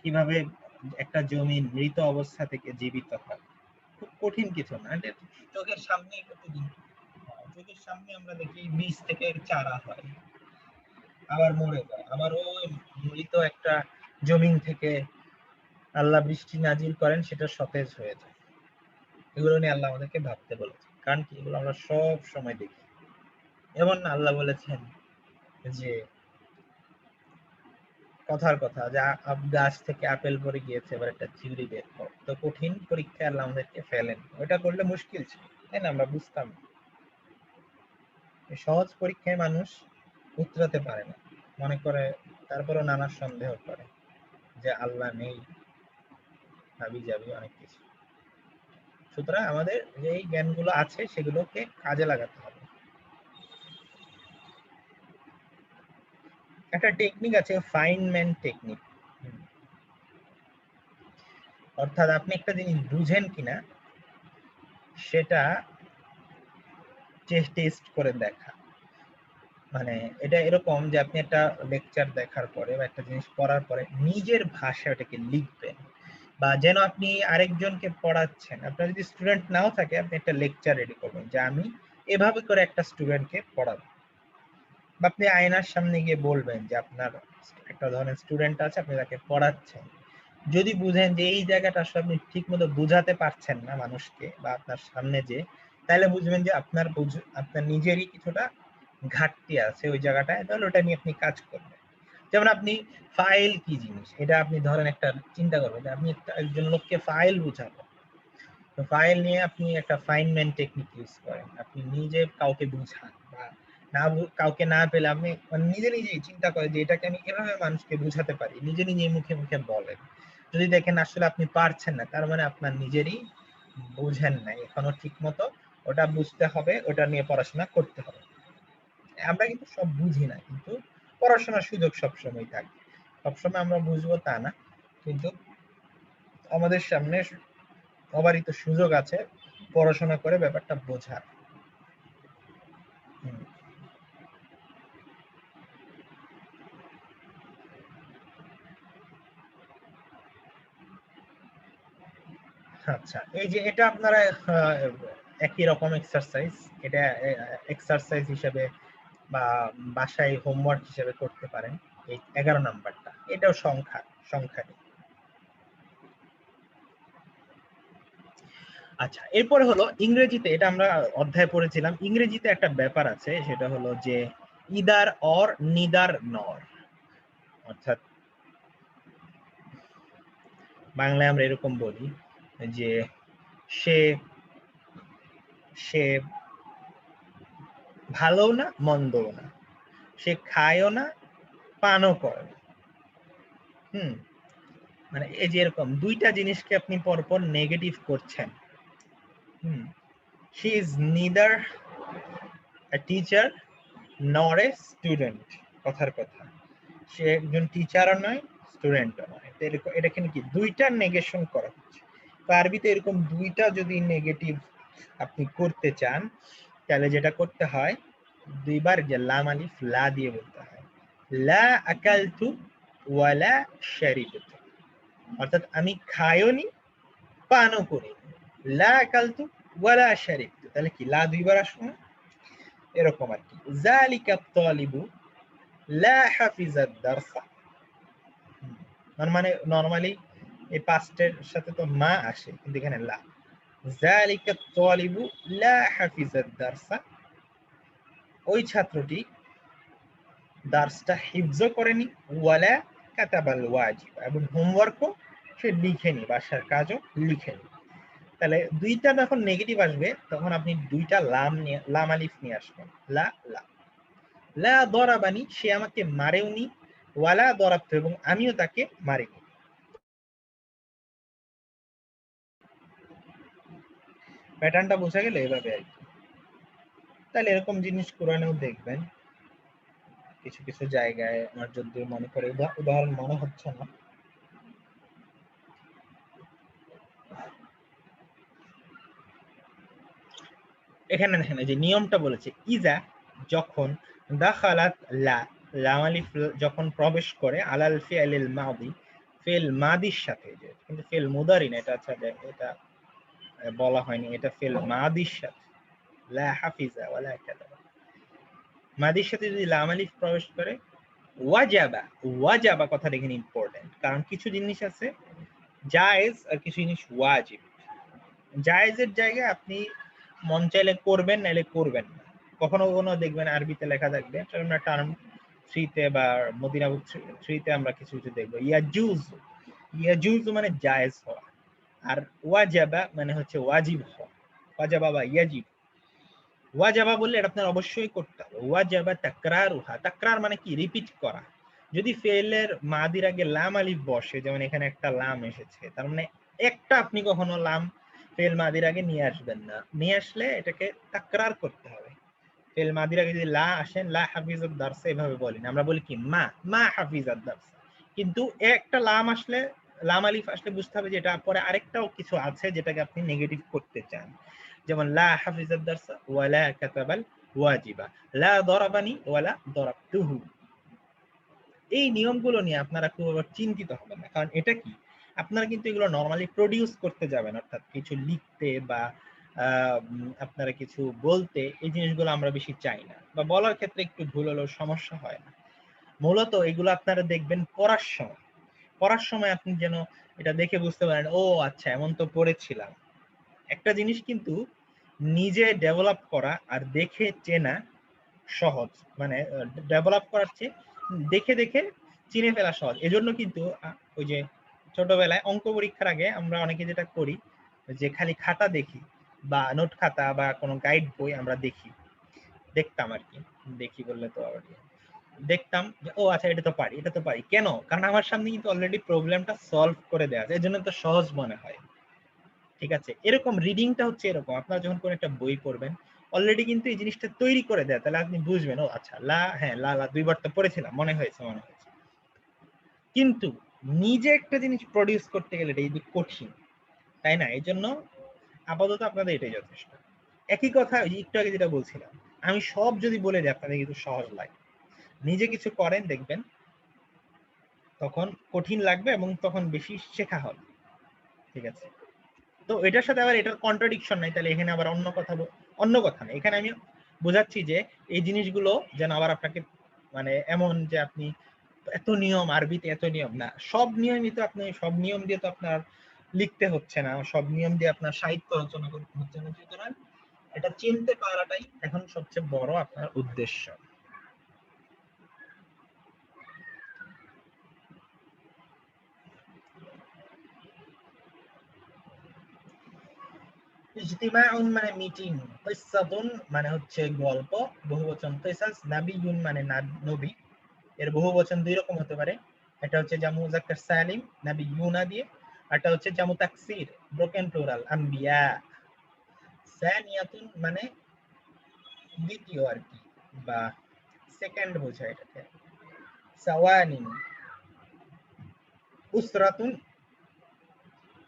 কিভাবে একটা জমি মৃত অবস্থা থেকে জীবিত হয়, খুব কঠিন কিছু না, এটা চোখের সামনে প্রতিদিন, চোখের সামনে আমরা দেখি বীজ থেকে চারা হয়, আবার মরে যায়, আবার ওই মৃত একটা জমিন থেকে আল্লাহ বৃষ্টি নাজিল করেন, সেটা সতেজ হয়ে যায়। এগুলো নিয়ে আল্লাহ আমাদেরকে ভাবতে বলেছে, কারণ কি এগুলো আমরা সব সময় দেখি। এমন আল্লাহ বলেছেন যে কথার কথা যে গাছ থেকে আপেল পড়ে গিয়েছে, এবার একটা চিংড়ি বের করো। তো কঠিন পরীক্ষায় আল্লাহ আমাদেরকে ফেলেন, ওটা করলে মুশকিল ছিল, তাই না? আমরা বুঝতাম সহজ পরীক্ষায় মানুষ উতরাতে পারে না, মনে করে, তারপরেও নানা সন্দেহ করে যে আল্লাহ নেই, হাবি যাবি অনেক কিছু। সুতরাং আমাদের যে এই জ্ঞানগুলো আছে সেগুলোকে কাজে লাগাতে হবে। একটা টেকনিক আছে ফাইনম্যান টেকনিক, অর্থাৎ আপনি একটা জিনিস বুঝেন কিনা সেটা টেস্ট করে দেখা। মানে এটা এরকম যে আপনি একটা লেকচার দেখার পরে বা একটা জিনিস পড়ার পরে নিজের ভাষায় ওটাকে লিখবেন, বা যেন আপনি আরেকজনকে পড়াচ্ছেন। আপনার যদি স্টুডেন্ট নাও থাকে, আপনি একটা লেকচার রেডি করবেন যে আমি এভাবে করে একটা স্টুডেন্টকে পড়াবো, বা আপনি আয়নার সামনে গিয়ে বলবেন যে আপনার একটা ধরনের স্টুডেন্ট আছে, আপনি তাকে পড়াচ্ছেন। যদি বুঝেন যে এই জায়গাটা আসলে আপনি ঠিক মতো বুঝাতে পারছেন না মানুষকে বা আপনার সামনে, যে তাহলে বুঝবেন যে আপনার নিজেরই কিছুটা ঘাটতি আছে ওই জায়গাটায়, তাহলে ওটা নিয়ে আপনি কাজ করবেন। যেমন আপনি ফাইল কি জিনিস, এটা আপনি ধরেন একটা চিন্তা করবেন যে আপনি একজন লোককে ফাইল বুঝাবেন, তো ফাইল নিয়ে আপনি একটা ফাইনম্যান টেকনিক ইউজ করেন, আপনি নিজে কাউকে বুঝান, বা কাউকে না পেলে আপনি নিজে নিজেই চিন্তা করেন যে এটাকে আমি এভাবে মানুষকে বুঝাতে পারি, নিজে নিজে মুখে মুখে বলেন। যদি দেখেন আসলে আপনি পারছেন না, তার মানে আপনার নিজেরই বুঝেন নাই এখনো ঠিক মতো, ওটা বুঝতে হবে, ওটা নিয়ে পড়াশোনা করতে হবে। আমরা কিন্তু সব বুঝি না, কিন্তু পড়াশোনার সুযোগ সবসময় থাকে, সবসময় আমরা বুঝবো তা না, কিন্তু আমাদের সামনে অবারিত সুযোগ আছে পড়াশোনা করে ব্যাপারটা বোঝার। আচ্ছা, এই যে এটা আপনারা একই রকম এক্সারসাইজ, এটা এক্সারসাইজ হিসেবে বা বাসায় হোমওয়ার্ক হিসেবে করতে পারেন। এই 11 নাম্বারটা, এটাও সংখ্যা। আচ্ছা, এরপরে হলো ইংরেজিতে, এটা আমরা অধ্যায় পড়েছিলাম, ইংরেজিতে একটা ব্যাপার আছে, সেটা হলো যে ইদার অর নিদার নর, অর্থাৎ বাংলায় আমরা এরকম বলি যে সে সে ভালো না মন্দও না, সে খায়ও না পানও করে না। মানে এই যে এরকম দুইটা জিনিসকে আপনি পরপর নেগেটিভ করছেন। She is neither a teacher নর এ স্টুডেন্ট, কথার কথা, সে একজন টিচারও নয়, স্টুডেন্টও নয়। এটা কিন্তু কি দুইটা নেগেশন করা হচ্ছে। তো আরবিতে এরকম দুইটা যদি নেগেটিভ আপনি করতে চান, তাহলে যেটা করতে হয়, দুইবার যে লাম আলিফ লা দিয়ে বলতে হয়, লা আকালতু ওয়ালা শারিবতু, অর্থাৎ আমি খাইওনি পানও করি, লা আকালতু ওয়ালা শারিবতু, তাহলে কি লা দুইবার আসবে না, এরকম আর কি। যালিকা তালিবু লা হাফিজাদ দারসা, মানে নরমালি এই পাস্টের সাথে তো মা আসে, কিন্তু এখানে লা। যালিকা তালিবু লা হাফিজাদ দারসা, ওই ছাত্রটি দার্সটা হিফজ করেনি, ওয়ালা কাতাবাল ওয়াজিব, এবং হোমওয়ার্কও সে লিখেনি, বাসার কাজও লিখেনি। তাহলে দুইটা যখন নেগেটিভ আসবে, তখন আপনি দুইটা লাম আলিফ নিয়ে আসবেন। লা লা লা দরাবানি, সে আমাকে মারেওনি, ওয়ালা দরাবতু, এবং আমিও তাকে মারিনি। প্যাটার্নটা বোঝা গেল এভাবে আর কি। তাহলে এরকম জিনিস কোরআনেও দেখবেন কিছু কিছু জায়গায়, আমার যদি মনে করে, উদাহরণ মনে হচ্ছে না, এখানে দেখেন যে নিয়মটা বলেছে, ইজা যখন, দাখালাত লা, লাম আলিফ যখন প্রবেশ করে, আলাল ফিআলিল মাদি, ফিল মাদির সাথে, যে কিন্তু ফিল মুদারি না, এটা আচ্ছা এটা বলা হয়নি, এটা ফেল মাদির সাথে, লা হাফিজা ওয়ালা কাতাবা, মাদির সাথে যদি লাম আলিফ প্রবেশ করে, ওয়াজাবা, ওয়াজাবা কথাটা এখানে ইম্পর্টেন্ট, কারণ কিছু জিনিস আছে জায়েজ আর কিছু জিনিস ওয়াজিব। জায়েজের জায়গায় আপনি মন চাইলে করবেন, নাইলে করবেন না। কখনো কখনো দেখবেন আরবিতে লেখা থাকবে, আমরা টার্ম 3 তে বা মদিনা বুক 3 তে আমরা কিছু কিছু দেখবো ইয়াজুজ, ইয়াজুজ মানে জায়েজ হওয়া, আর ওয়াজাবা মানে হচ্ছে ওয়াজিব হওয়া, ওয়াজাবা বা ইয়াজিব। ওয়াজাবা বললে এটা আপনার অবশ্যই করতে হবে, ওয়াজাবা তাকরারুহা, তাকরার মানে কি, রিপিট করা। যদি ফেলের মাদির আগে লাম আলিফ বসে, যেমন এখানে একটা লাম এসেছে, তার মানে একটা আপনি কখনো লাম ফেল মাদির আগে নিয়ে আসবেন না, নিয়ে আসলে এটাকে তাকরার করতে হবে। ফেল মাদির আগে যদি লা আসেন, লা হাফিজাদ দারসা এভাবে বলি না, আমরা বলি কি মা, মা হাফিজাদ দারসা, কিন্তু একটা লাম আসলে, লাম আলিফ আসলে বুঝতে হবে যে এটা পরে আরেকটাও কিছু আছে যেটাকে আপনি নেগেটিভ করতে চান। যেমন লা হাফিজাদ দারসা ওয়ালা কাতাবাল ওয়াজিবা, লা দরাবানি ওয়ালা দরাবতুহু। এই নিয়মগুলো নিয়ে আপনারা খুব চিন্তিত হবেন না, কারণ এটা কি, আপনারা কিন্তু এগুলো নরমালি প্রডিউস করতে যাবেন, অর্থাৎ কিছু লিখতে বা আপনারা কিছু বলতে, এই জিনিসগুলো আমরা বেশি চাই না, বা বলার ক্ষেত্রে একটু ভুল হলেও সমস্যা হয় না। মূলত এগুলো আপনারা দেখবেন পড়ার সময়, পড়ার সময় আপনি যেন এটা দেখে বুঝতে পারেন, ও আচ্ছা এমন তো পড়েছিলাম। একটা জিনিস কিন্তু নিজে ডেভেলপ করা আর দেখে চেনা সহজ, মানে ডেভেলপ করার চেয়ে দেখে দেখে চিনে ফেলা সহজ। এজন্য কিন্তু ওই যে ছোটবেলায় অঙ্ক পরীক্ষার আগে আমরা অনেকে যেটা করি, যে খালি খাতা দেখি বা নোট খাতা বা কোনো গাইড বই আমরা দেখতাম আর কি, দেখি বললে তো আবার দেখতাম যে ও আচ্ছা এটা তো পারি, এটা তো পারি, কেন, কারণ আমার সামনে কিন্তু অলরেডি প্রবলেমটা সলভ করে দেওয়া আছে, এজন্য তো সহজ মনে হয়। ঠিক আছে, এরকম রিডিংটা হচ্ছে এরকম, আপনারা যখন কোন একটা বই পড়বেন অলরেডি কিন্তু এই জিনিসটা তৈরি করে দেয়, তাহলে আপনি বুঝবেন ও আচ্ছা লা, হ্যাঁ লা লা দুইবার তো পড়েছিলাম, মনে হয়েছে মনে হয়েছে। কিন্তু নিজে একটা জিনিস প্রডিউস করতে গেলে এটা যদি কঠিন, তাই না, এই জন্য আপাতত আপনাদের এটাই যথেষ্ট। একই কথা একটু আগে যেটা বলছিলাম, আমি সব যদি বলে দিই আপনাদের কিন্তু সহজ লাগে, নিজে কিছু করেন দেখবেন তখন কঠিন লাগবে এবং তখন বেশি শেখা হবে। ঠিক আছে, তো এটার সাথে আবার এটার কন্ট্রাডিকশন নাই, তাহলে এখানে আবার অন্য কথা নেই, এখানে আমি বোঝাচ্ছি যে এই জিনিসগুলো যেন আবার আপনাকে মানে এমন যে আপনি এত নিয়ম, আরবিতে এত নিয়ম না, সব নিয়মই তো আপনি, সব নিয়ম দিয়ে তো আপনার লিখতে হচ্ছে না, সব নিয়ম দিয়ে আপনার সাহিত্য রচনা করতে হচ্ছে না, সুতরাং এটা চিনতে পারাটাই এখন সবচেয়ে বড় আপনার উদ্দেশ্য। ইজতিমাউন মানে মিটিং, কিসসাতুন মানে হচ্ছে গল্প, বহুবচন কিসাস, নাবিয়ুন মানে নবী, এর বহুবচন দুই রকম হতে পারে, এটা হচ্ছে জামু মুযাক্কার সালিম নাবিয়ুনা দিয়ে, আর এটা হচ্ছে জামু তাকসির ব্রোকেন প্লুরাল আম্বিয়া। সানিয়াতুন মানে দ্বিতীয় আর কি, বা সেকেন্ড বোঝায় এটাকে। সাওয়ানিন, উসরাতুন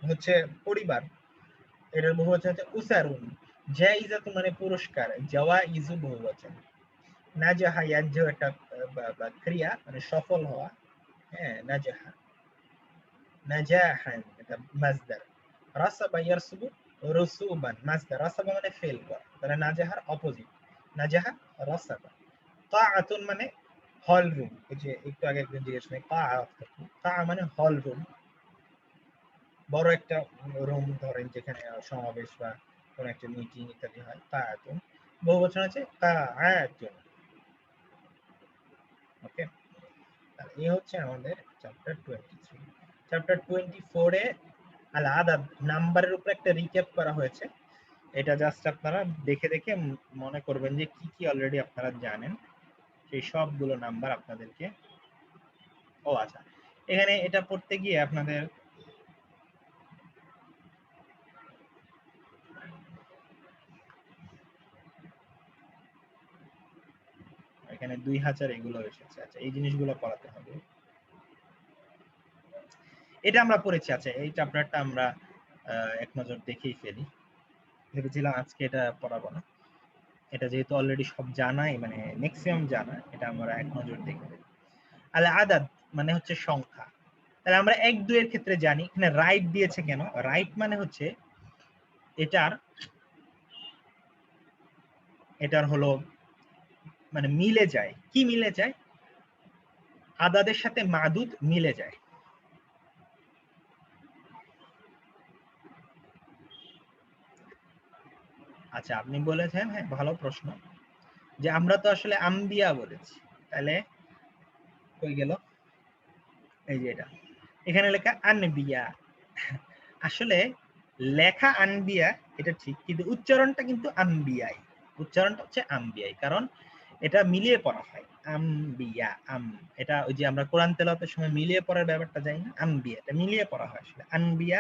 হচ্ছে পরিবার, এটার বহুবচন হচ্ছে উসারুন। জাইজাতুন মানে পুরস্কার, জাওয়াইজু বহুবচন। নাজাহা ইয়ানজু একটা ক্রিয়া মানে সফল হওয়া, হ্যাঁ নাজাহা, নাজাহান এটা মাজদার। রাসাবা ইয়ারসুবু রুসুবান মাসদার, রাসাবা মানে ফেল করা, তাহলে নাজাহার অপোজিট, নাজাহা রাসাবা। তাআতুন মানে হল রুম, এই যে একটু আগে একজন জিজ্ঞেস করেন তা মানে হল রুম, বড় একটা রুম ধরেন যেখানে সমাবেশ বা কোন একটা মিটিং ইত্যাদি হয়, তাআতুন। বহুবচন আছে তাআতুন। ওকে, এই হচ্ছে আমাদের চ্যাপ্টার 23। চ্যাপ্টার 24 এ আল আদাদ নাম্বারের উপর একটা রিক্যাপ করা হয়েছে, এটা জাস্ট আপনারা দেখে দেখে মনে করবেন যে কি কি অলরেডি আপনারা জানেন, সেই সবগুলো নাম্বার আপনাদেরকে, ও আচ্ছা এখানে এটা পড়তে গিয়ে আপনাদের এখানে 2000 এগুলো এসেছে, আচ্ছা এই জিনিসগুলো পড়াতে হবে, এটা আমরা পড়েছি। আচ্ছা এই চ্যাপ্টারটা আমরা এক নজর দেখেই ফেলি, ভেবেছিলাম আজকে এটা পড়াবো না, এটা যেহেতু অলরেডি সব জানাই, মানে ম্যাক্সিমাম জানা, এটা আমরা এক নজর দেখে। আল আদাদ মানে হচ্ছে সংখ্যা, তাহলে আমরা 1 2 এর ক্ষেত্রে জানি, এখানে রাইট দিয়েছে কেন, রাইট মানে হচ্ছে এটার হলো মানে মিলে যায়, কি মিলে যায়, আদাদের সাথে মাদুদ মিলে যায়। আচ্ছা, আপনি বলেছেন, হ্যাঁ ভালো প্রশ্ন, যে আমরা তো আসলে আম্বিয়া বলেছি, তাহলে কই গেল, এই যে এটা এখানে লেখা আনবিয়া। আসলে লেখা আনবিয়া এটা ঠিক, কিন্তু উচ্চারণটা কিন্তু আম্বিয়াই, উচ্চারণটা হচ্ছে আম্বিয়াই, কারণ এটা মিলিয়ে পড়া হয় আম্বিয়া এটা ওই যে আমরা কোরআন তেলাওয়াতের সময় মিলিয়ে পড়ার ব্যাপারটা যাই না, আম্বিয়া এটা মিলিয়ে পড়া হয় আসলে, আনবিয়া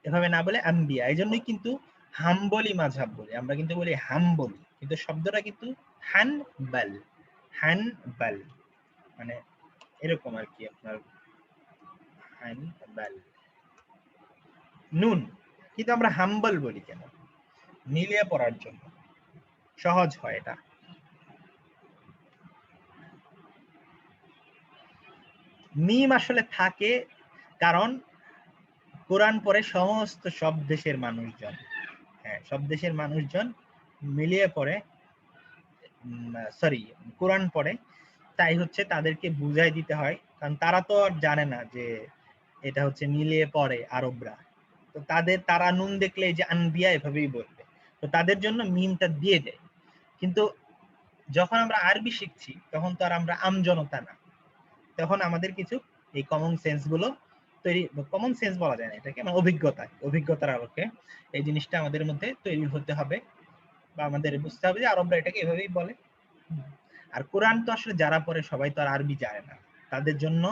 এভাবে না বলে আম্বিয়া। এই জন্যই কিন্তু হাম্বলি মাযহাব বলি আমরা, কিন্তু বলি হাম্বলি, কিন্তু শব্দটা কিন্তু হানবাল, হানবাল মানে এরকম আর কি, আপনার হানবাল নুন, কিন্তু আমরা হাম্বল বলি কেন, মিলিয়ে পড়ার জন্য, সহজ হয় এটা। মিম আসলে থাকে কারণ কোরআন পড়ে সমস্ত সব দেশের মানুষজন, হ্যাঁ সব দেশের মানুষজন মিলিয়ে পড়ে, সরি কোরআন পড়ে, তাই হচ্ছে তাদেরকে বুঝাই দিতে হয়, কারণ তারা তো আর জানে না যে এটা হচ্ছে মিলিয়ে পড়ে আরবরা, তো তারা নুন দেখলে যে আনবিয়া এভাবেই বলবে, তো তাদের জন্য মিমটা দিয়ে দেয়। কিন্তু যখন আমরা আরবি শিখছি তখন তো আর আমরা আমজনতা না, তখন আমাদের কিছু এই কমন সেন্স গুলো তৈরি, কমন সেন্স বলা যায় না এটাকে, মানে অভিজ্ঞতার আলোকে এই জিনিসটা আমাদের মধ্যে তৈরি হতে হবে, বা আমাদের বুঝতে হবে যে আরবরা এটাকে এভাবেই বলে। আর কোরআন তো আসলে যারা পড়ে সবাই তো আর আরবি জানে না, তাদের জন্য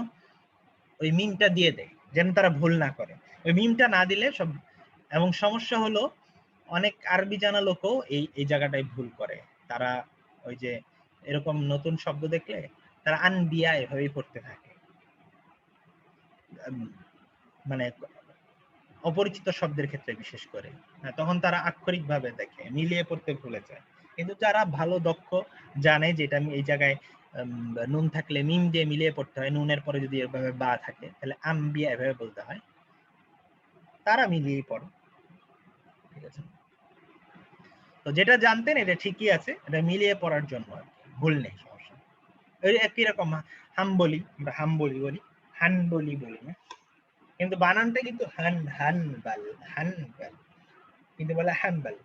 ওই মিমটা দিয়ে দেয় যেন তারা ভুল না করে, ওই মিমটা না দিলে সব, এবং সমস্যা হলো অনেক আরবি জানা লোকও এই এই জায়গাটায় ভুল করে, তারা ওই যে এরকম নতুন শব্দ দেখলে তারা আনবিয়া এভাবেই পড়তে থাকে, মানে অপরিচিত শব্দের ক্ষেত্রে বিশেষ করে, তখন তারা আক্ষরিক ভাবে দেখে, মিলিয়ে পড়তে ভুলে যায়। কিন্তু যারা ভালো দক্ষ, জানে যে এটা এই জায়গায় নুন থাকলে মিম দিয়ে মিলিয়ে পড়তে হয়, নুনের পরে যদি এভাবে বা থাকে তাহলে আম্বিয়া এভাবে বলতে হয়, তারা মিলিয়ে পড়ে। ঠিক আছে, তো যেটা জানতেন এটা ঠিকই আছে, এটা মিলিয়ে পড়ার জন্য আর কি, ভুল নেই, সমস্যা। ওই একই রকম হাম্বলি, আমরা হাম্বলি বলি, হানবলি বলি না, কিন্তু বানানটা কিন্তু হানবাল, হানবাল, কিন্তু বলে হানবাল।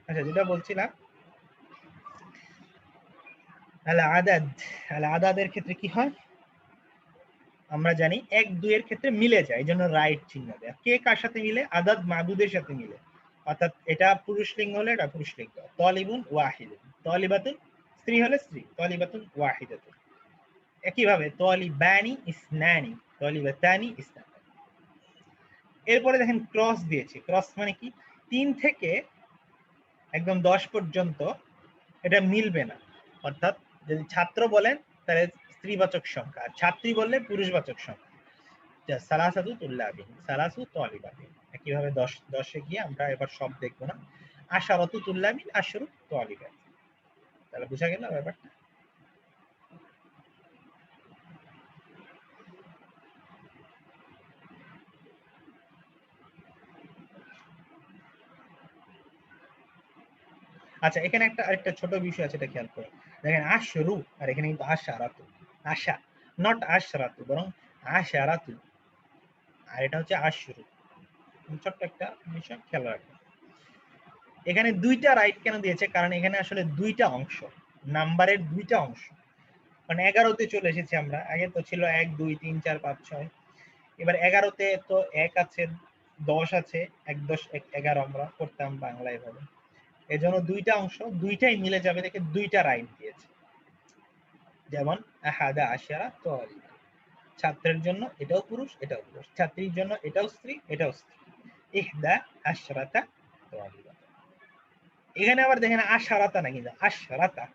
আচ্ছা, যেটা বলছিলাম আল আদাদ, আল আদাদের ক্ষেত্রে কি হয় আমরা জানি, 1 2 এর ক্ষেত্রে মিলে যায়, এই জন্য রাইট চিহ্ন দেয়। কে কার সাথে মিলে, আদাদ মাদুদের সাথে মিলে, অর্থাৎ এটা পুরুষ লিঙ্গ হলে এটা পুরুষ লিঙ্গ, তালিবুন ওয়াহিদুন, তালিবাতুন স্ত্রী হলে স্ত্রী, তালিবাতুন ওয়াহিদাতুন। একইভাবে তালিবানি ইসনানি, তালিবাতানি ইসনানি। এরপরে দেখেন ক্রস দিয়েছে, ক্রস মানে কি, 3 থেকে একদম 10 পর্যন্ত এটা মিলবে না, অর্থাৎ যদি ছাত্র বলেন তাহলে স্ত্রীবাচক সংখ্যা, আর ছাত্রী বললে পুরুষবাচক সংখ্যা, সালাসাতু তুল্লাবিন, সালাসু তালিবাতিন। একইভাবে 10 গিয়ে আমরা এবার সব দেখবো না, আশারাতু তুল্লাবিন, আশরু তালিবাতিন। তাহলে বোঝা গেল ব্যাপারটা। আচ্ছা, এখানে আরেকটা ছোট বিষয় আছে, এটা খেয়াল করুন, দেখেন আশরু, আর এখানে কিন্তু আশারাতু, আশা নট আশরাতু, বরং আশারাতু, আর এটা হচ্ছে আশরু। ছোট্ট একটা বিষয় খেয়াল রাখবেন। এখানে 2টা রাইট কেন দিয়েছে, কারণ এখানে আসলে 2টা অংশ, নাম্বারের 2টা অংশ, মানে 11তে চলে এসেছি আমরা, আগে তো ছিল 1 2 3 4 5 6, এবার 11তে তো 1 আছে, 10 আছে, 1 10 1 11 আমরা করতাম বাংলা এভাবে, এজন্য 2টা অংশ, 2টাই মিলে যাবে দেখে 2টা রাইট দিয়েছে। যেমন আহাদা আশারা তালিবা, ছাত্রের জন্য এটাও পুরুষ এটাও পুরুষ, ছাত্রীর জন্য এটাও স্ত্রী এটাও স্ত্রী, ইহদা আশরাতা তালিবা। এখানে আবার দেখেন আশারাতা না, কিন্তু আশরাতা,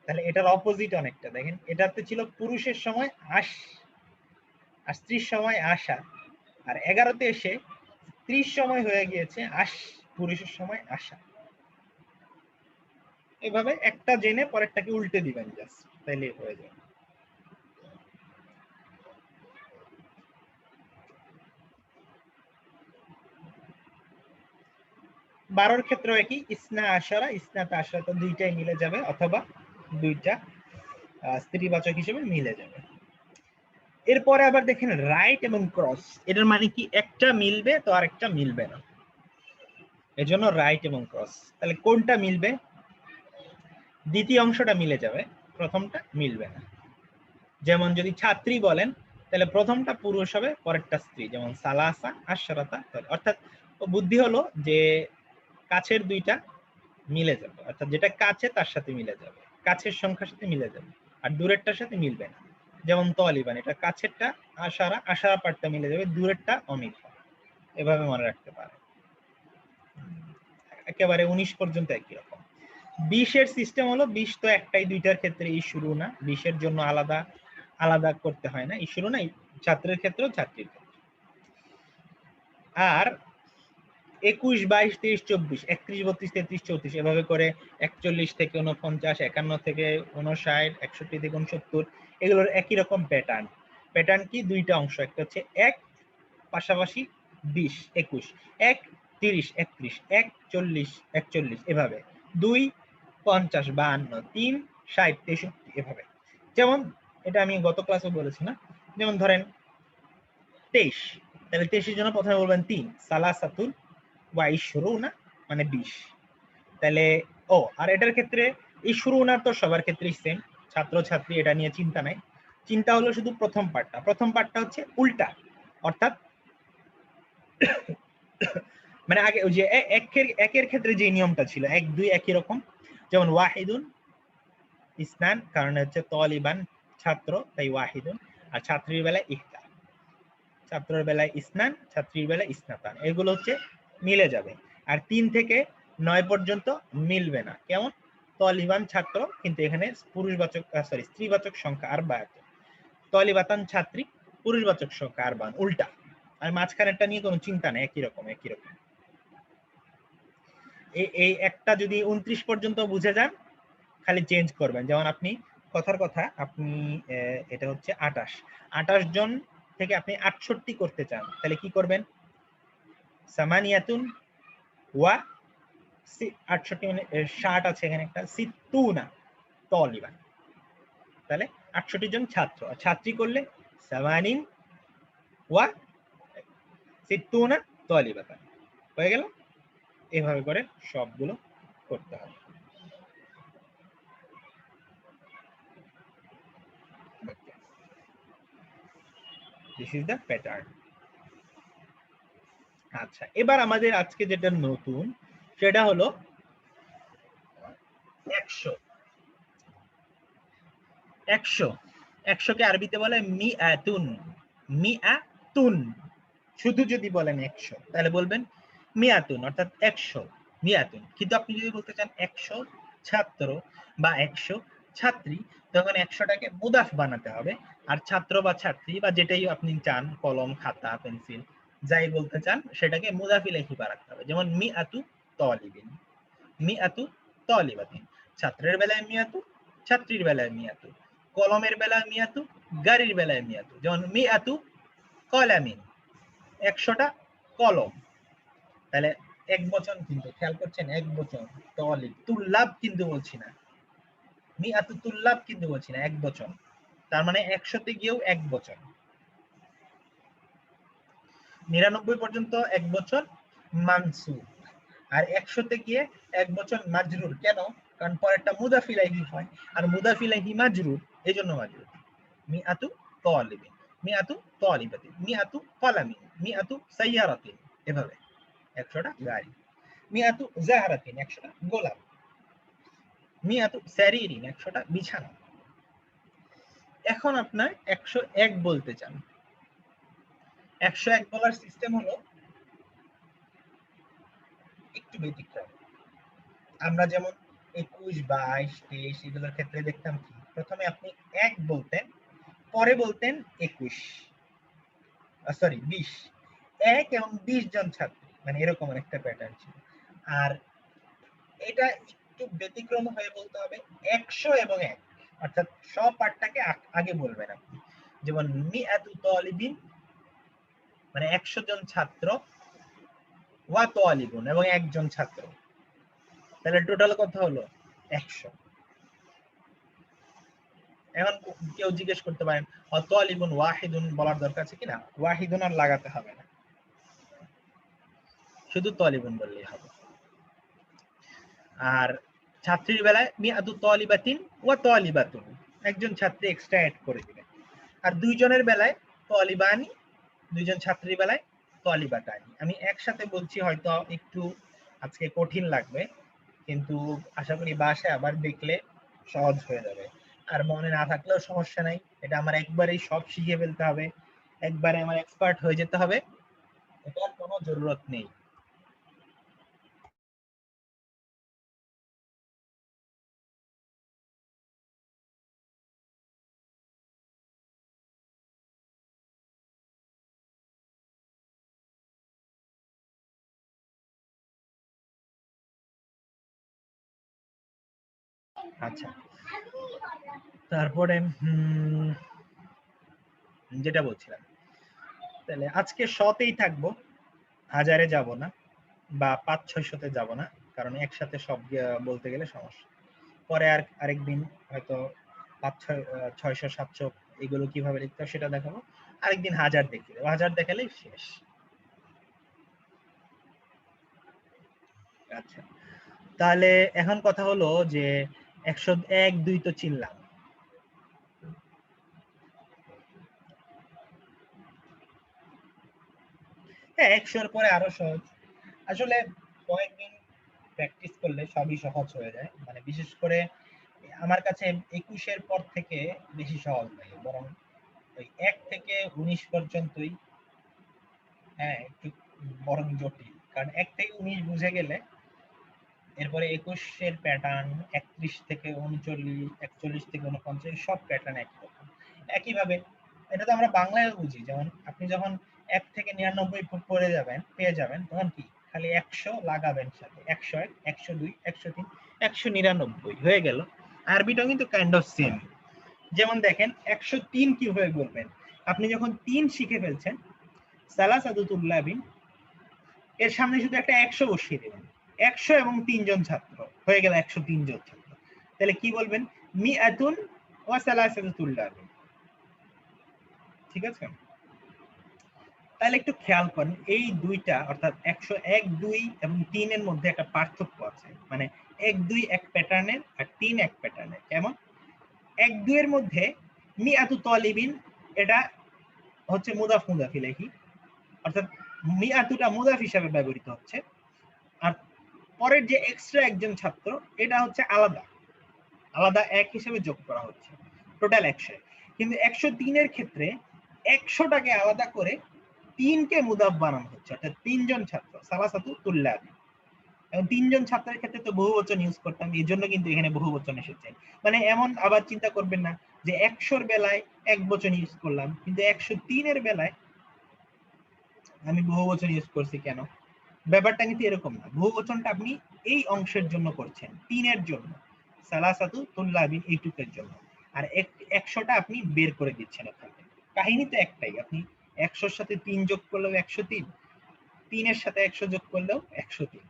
তাহলে এটার অপোজিট অনেকটা, দেখেন এটাতে ছিল পুরুষের সময় আশ, আর স্ত্রীর সময় আশা, আর 11তে এসে স্ত্রীর সময় হয়ে গিয়েছে আশ, পুরুষের সময় আশা। এভাবে একটা জেনে পরেরটাকে উল্টে দিবেন জাস্ট, তাইলে হয়ে যাবে। 12 ক্ষেত্রে একই, ইসনা আশারা ইসনাতা আশারা, তো দুইটাই মিলে যাবে, অথবা দুইটা স্ত্রীবাচক হিসেবে মিলে যাবে। এরপরে আবার দেখেন রাইট এবং ক্রস, এটার মানে কি একটা মিলবে তো আরেকটা মিলবে না, এজন্য রাইট এবং ক্রস। তাহলে কোনটা মিলবে? দ্বিতীয় অংশটা মিলে যাবে, প্রথমটা মিলবে না। যেমন যদি ছাত্রী বলেন তাহলে প্রথমটা পুরুষ হবে, পরেরটা স্ত্রী, যেমন সালাসা আশরাতা। অর্থাৎ বুদ্ধি হলো যে কাছের দুইটা মিলে যাবে, অর্থাৎ যেটা কাছে তার সাথে মিলে যাবে, কাছের সংখ্যার সাথে মিলে যাবে, আর দূরেরটার সাথে মিলবে না। যেমন তলিবান, এটা কাছেরটা আশারা, আশারা পার্টটা মিলে যাবে, দূরেরটা অমিল, এভাবে মনে রাখতে পারে। একেবারে 19 পর্যন্ত একই রকম। 20 এর সিস্টেম হলো, 20 তো একটাই, দুইটার ক্ষেত্রে ই শুরু না, 20 এর জন্য আলাদা আলাদা করতে হয় না, ই শুরু না, ছাত্রের ক্ষেত্রেও ছাত্রীর ক্ষেত্রে। আর 21, 22, 23, 24, 31, 32, 33, 34 এভাবে করে 41 থেকে 49, 51 থেকে 59, 61 থেকে 69, এগুলোর একই রকম প্যাটার্ন। প্যাটার্ন কি? দুইটা অংশ, একটা হচ্ছে 1 পাশাপাশি 20, 21, 1 30, 31, 1 40, 41, এভাবে 2 50, 52, 3 60, 63, এভাবে। যেমন এটা আমি গত ক্লাসে বলেছি না, যেমন ধরেন 23, তাহলে 23 এর জন্য প্রথমে বলবেন 3 সালাসাতুন ওয়া ইশরুনা, মানে 20। তাহলে আর এটার ক্ষেত্রে ইশরুনার তো সবার ক্ষেত্রেই সেম, ছাত্র ছাত্রী এটা নিয়ে চিন্তা নাই, চিন্তা হলো শুধু প্রথম পার্টটা। প্রথম পার্টটা হচ্ছে উল্টা, অর্থাৎ মানে আগে ওই যে একের ক্ষেত্রে যে নিয়মটা ছিল 1 2 একই রকম, যেমন ওয়াহিদুন ইসনান, কারণ হচ্ছে তলিবান ছাত্র তাই ওয়াহিদুন, আর ছাত্রীর বেলায় ইহতা, ছাত্রের বেলায় ইসনান, ছাত্রীর বেলায় ইসনাতান, এগুলো হচ্ছে মিলে যাবে। আর 3 থেকে 9 পর্যন্ত মিলবে না। কেমন? তলিবান ছাত্র, কিন্তু এখানে পুরুষবাচক স্ত্রীবাচক সংখ্যা আর বায়াত, তলিবাতান ছাত্রী, পুরুষবাচক সংখ্যা আর বান, উল্টা। আর মাঝখানেরটা নিয়ে কোনো চিন্তা নেই, একই রকম একই রকম। এই একটা যদি 29 পর্যন্ত বুঝে যান, খালি চেঞ্জ করবেন। যেমন আপনি কথার কথা, আপনি এটা হচ্ছে 28 জন থেকে আপনি 68 করতে চান, তাহলে কি করবেন? সামানিয়াতুন ওয়া 68 মানে 60 আছে এখানে একটা, সিত্তুনা তলিবান, তাহলে 68 জন ছাত্র। আর ছাত্রী করলে সামানিন ওয়া সিত্তুনা তলিবাতান, হয়ে গেল। এভাবে করে সবগুলো করতে হবে। This is the pattern. আচ্ছা, এবার আমাদের আজকে যেটা নতুন সেটা হলো 100। 100 কে আরবিতে বলে মিআতুন। মিআতুন, শুধু যদি বলেন 100 তাহলে বলবেন মিআতুন, অর্থাৎ 100 মিআতুন। কিন্তু আপনি যদি বলতে চান 100 ছাত্র বা 100 ছাত্রী, তখন 100টাকে মুদাফ বানাতে হবে, আর ছাত্র বা ছাত্রী বা যেটাই আপনি চান, কলম খাতা পেন্সিল যাই বলতে চান, সেটাকে মুদাফ ইলাইহি বানাতে হবে। যেমন মিআতু তালিবিন, মিআতু তালিবাতিন, ছাত্রের বেলায় মিআতু, ছাত্রীর বেলায় মিআতু, কলমের বেলায় মিআতু, গাড়ির বেলায় মিআতু। যেমন মিআতু কলামিন, 100টা কলম। তাহলে এক বচন, কিন্তু খেয়াল করছেন এক বচন, তলিব, তুল্লাব কিন্তু বলছি না, মিআতু তুল্লাব কিন্তু বলছি না, এক বচন। তার মানে 100তে গিয়েও এক বচন, 99 পর্যন্ত এক বচন মানসুব, আর 100তে গিয়ে এক বচন মাজরুর। কেন? কারণ পরেরটা মুদাফ ইলাইহি হয়, আর মুদাফ ইলাইহি মাজরুর, এইজন্য মাজরুর। মিআতু তালিবিন, মিআতু তালিবাতিন, মিআতু কলামিন, মিআতু সাইয়ারাতিন, এভাবে 100টা গাড়ি। মিআতু জাহরাতিন, 100টা গোলাপ। মিআতু সারিরিন, 100টা বিছানা। এখন আপনার 101 বলতে চান। 101 বলার সিস্টেম হলো একটু ব্যতিক্রম। আমরা যেমন 21, 22, 23 এগুলোর ক্ষেত্রে দেখতাম কি, প্রথমে আপনি 1 বলতেন, পরে বলতেন 21, 20, 1 এবং 20 জন ছাত্র, মানে এরকম একটা প্যাটার্ন ছিল। আর এটা একটু ব্যতিক্রম হয়ে বলতে হবে 100 এবং 1, অর্থাৎ সব পার্টটাকে আগে বলবেন আপনি। যেমন মিআতু তালিবিন, মানে 100 জন ছাত্র, ওয়া তালিবুন এবং একজন ছাত্র, তাহলে টোটাল কত হলো 100। এখন কেউ জিজ্ঞেস করতে পারেন তালিবুন ওয়াহিদুন বলার দরকার আছে কিনা, ওয়াহিদুন আর লাগাতে হবে না, শুধু তালিবুন বললেই হবে। আর ছাত্রীর বেলায় মিআতু তালিবাতিন ওয়া তালিবাতুন, একজন ছাত্রী এক্সট্রা অ্যাড করে দিবেন। আর দুইজনের বেলায় তালিবানি, দুইজন ছাত্রীর বেলায় তালিবাতানি। আমি একসাথে বলছি, হয়তো একটু আজকে কঠিন লাগবে, কিন্তু আশা করি বাসায় আবার দেখলে সহজ হয়ে যাবে। আর মনে না থাকলেও সমস্যা নাই, এটা আমার একবারেই সব শিখে ফেলতে হবে, একবারে আমার এক্সপার্ট হয়ে যেতে হবে, এটার কোনো জরুরত নেই। আচ্ছা, তারপরে যেটা বলছিলাম, তাহলে আজকে শতেই থাকবো, হাজারে যাব না বা 500-600-তে যাব না, কারণ একসাথে সব বলতে গেলে সমস্যা। পরে আর আরেকদিন হয়তো 500, 600, 700 এগুলো কিভাবে লিখতে হয় সেটা দেখাবো, আরেকদিন 1000 দেখিয়ে দেবো, 1000 দেখালেই শেষ। আচ্ছা, তাহলে এখন কথা হলো যে 101, 2 তো চিনলাম, হ্যাঁ 100-এর পরে আরো সহজ। আসলে কয়েকদিন প্র্যাকটিস করলে সবই সহজ হয়ে যায়, মানে বিশেষ করে আমার কাছে 21-এর পর থেকে বেশি সহজ লাগে, বরং ওই 1 থেকে 19 পর্যন্তই হ্যাঁ একটু বরং জটিল, কারণ 1 থেকে 19 বুঝে গেলে এরপরে 21-এর প্যাটার্ন, 31 থেকে 39, 41 থেকে 49 সব প্যাটার্ন একই রকম। একইভাবে এটা তো আমরা বাংলায় বুঝি, যেমন আপনি যখন 1 থেকে 99 পড়ে যাবেন পেয়ে যাবেন, তখন কি খালি 100 লাগাবেন সাথে, 101, 102, 103, 199 হয়ে গেল। আরবিটাও কিন্তু কাইন্ড অফ সেম। যেমন দেখেন 103 কিভাবে বলবেন, আপনি যখন 3 শিখে ফেলছেন, সালাসাতু তুল্লাবিন, এর সামনে শুধু একটা 100 বসিয়ে দেবেন, 100 এবং 3 জন ছাত্র হয়ে গেল 103 জন ছাত্র। তাহলে কি বলবেন, মিআতুন ওয়া সালাসাতু তুল্লাবিন। ঠিক আছে, তাহলে একটু খেয়াল করেন এই দুইটা, অর্থাৎ 101, 2 এবং 3 এর মধ্যে একটা পার্থক্য আছে, মানে 1, 2 এক প্যাটার্নের আর 3 এক প্যাটার্নের। কেমন, 1, 2 এর মধ্যে মিআতু তালিবিন, এটা হচ্ছে মুদাফ মুদাফ ইলাইহি, অর্থাৎ মিআতুটা মুদাফ হিসাবে ব্যবহৃত হচ্ছে, আর পরের যে এক্সট্রা একজন ছাত্র এটা হচ্ছে আলাদা আলাদা এক হিসেবে যোগ করা হচ্ছে, টোটাল 100। কিন্তু 103 এর ক্ষেত্রে 100টাকে আলাদা করে 3 কে মুদাফ বানানো হচ্ছে, অর্থাৎ 3 জন ছাত্র, সালাসাতু তুল্লাবি। এবং 3 জন ছাত্রের ক্ষেত্রে তো বহুবচন ইউজ করতাম, এই জন্য কিন্তু এখানে বহুবচন এসেছে। মানে এমন আবার চিন্তা করবেন না যে 100-র বেলায় এক বচন ইউজ করলাম, কিন্তু 103 এর বেলায় আমি বহুবচন ইউজ করছি কেন, ব্যাপারটা কিন্তু এরকম না। বহুবচনটা আপনি এই অংশের জন্য করছেন, 3 এর জন্য, সালাসাতু তুল্লাবিন এইটুকের জন্য, আর 100টা আপনি বের করে দিচ্ছেন ওখান থেকে। কাহিনী তো একটাই, আপনি 100-র সাথে 3 যোগ করলেও 103, 3 এর সাথে 100 যোগ করলেও 103,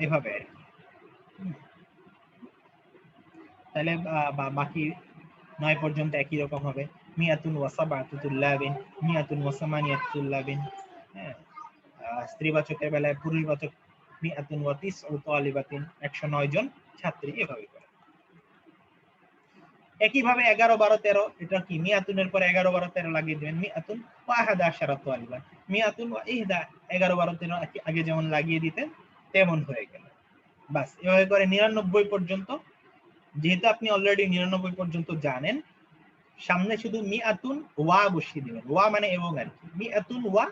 এভাবে আর কি। তাহলে বাকি 9 পর্যন্ত একই রকম হবে, মিয়াতুন ওয়া সাবআতু তুল্লাবিন, মিয়াতুন ওয়া সামানিয়াতু তুল্লাবিন। হ্যাঁ, স্ত্রীবাচকের বেলায় পুরুষবাচক মিয়াতুন ওয়া তিসউ তালিবাতিন, 109 জন ছাত্রী, এভাবে করে। একইভাবে 11, 12, 13, এটা কি মিয়াতুনের পরে 11, 12, 13 লাগিয়ে দিবেন, মিয়াতুন ওয়া আহাদা আশারা তালিবা, মিয়াতুন ওয়া ইহদা, 11, 12, 13 আগে যেমন লাগিয়ে দিতেন তেমন হয়ে গেল। বাস এভাবে করে 99 পর্যন্ত। যেহেতু আপনি অলরেডি 99 পর্যন্ত জানেন, সামনে শুধু মিআতুন ওয়া বসিয়ে দিবেন, ওয়া মানে এবং আর কি, মিআতুন ওয়া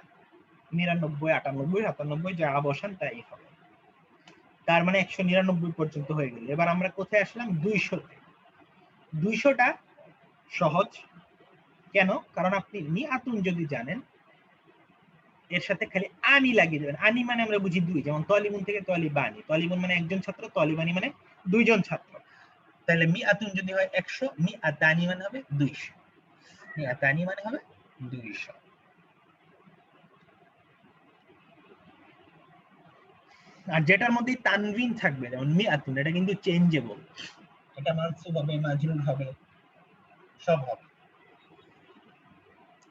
99, 98, 97 যা বসান তাই হবে। তার মানে 199 পর্যন্ত হয়ে গেল। এবার আমরা কোথায় আসলাম, 200-তে। 200টা সহজ কেন, কারণ আপনি মিআতুন যদি জানেন, এর সাথে খালি আনি লাগিয়ে দেবেন। আনি মানে আমরা বুঝি 2, যেমন তালিবুন থেকে তালিবানি, তালিবুন মানে একজন ছাত্র, তালিবানি মানে 2 জন ছাত্র। তাহলে মিআতুন যদি হয় 100, মিআতানি মানে হবে 200। মিআতানি মানে হবে 200। আর যেটার মধ্যে তানবিন থাকবে যেমন মিআতুন, এটা কিন্তু চেঞ্জেবল, এটা মানসুব হবে, মাজরুর হবে, সব হবে,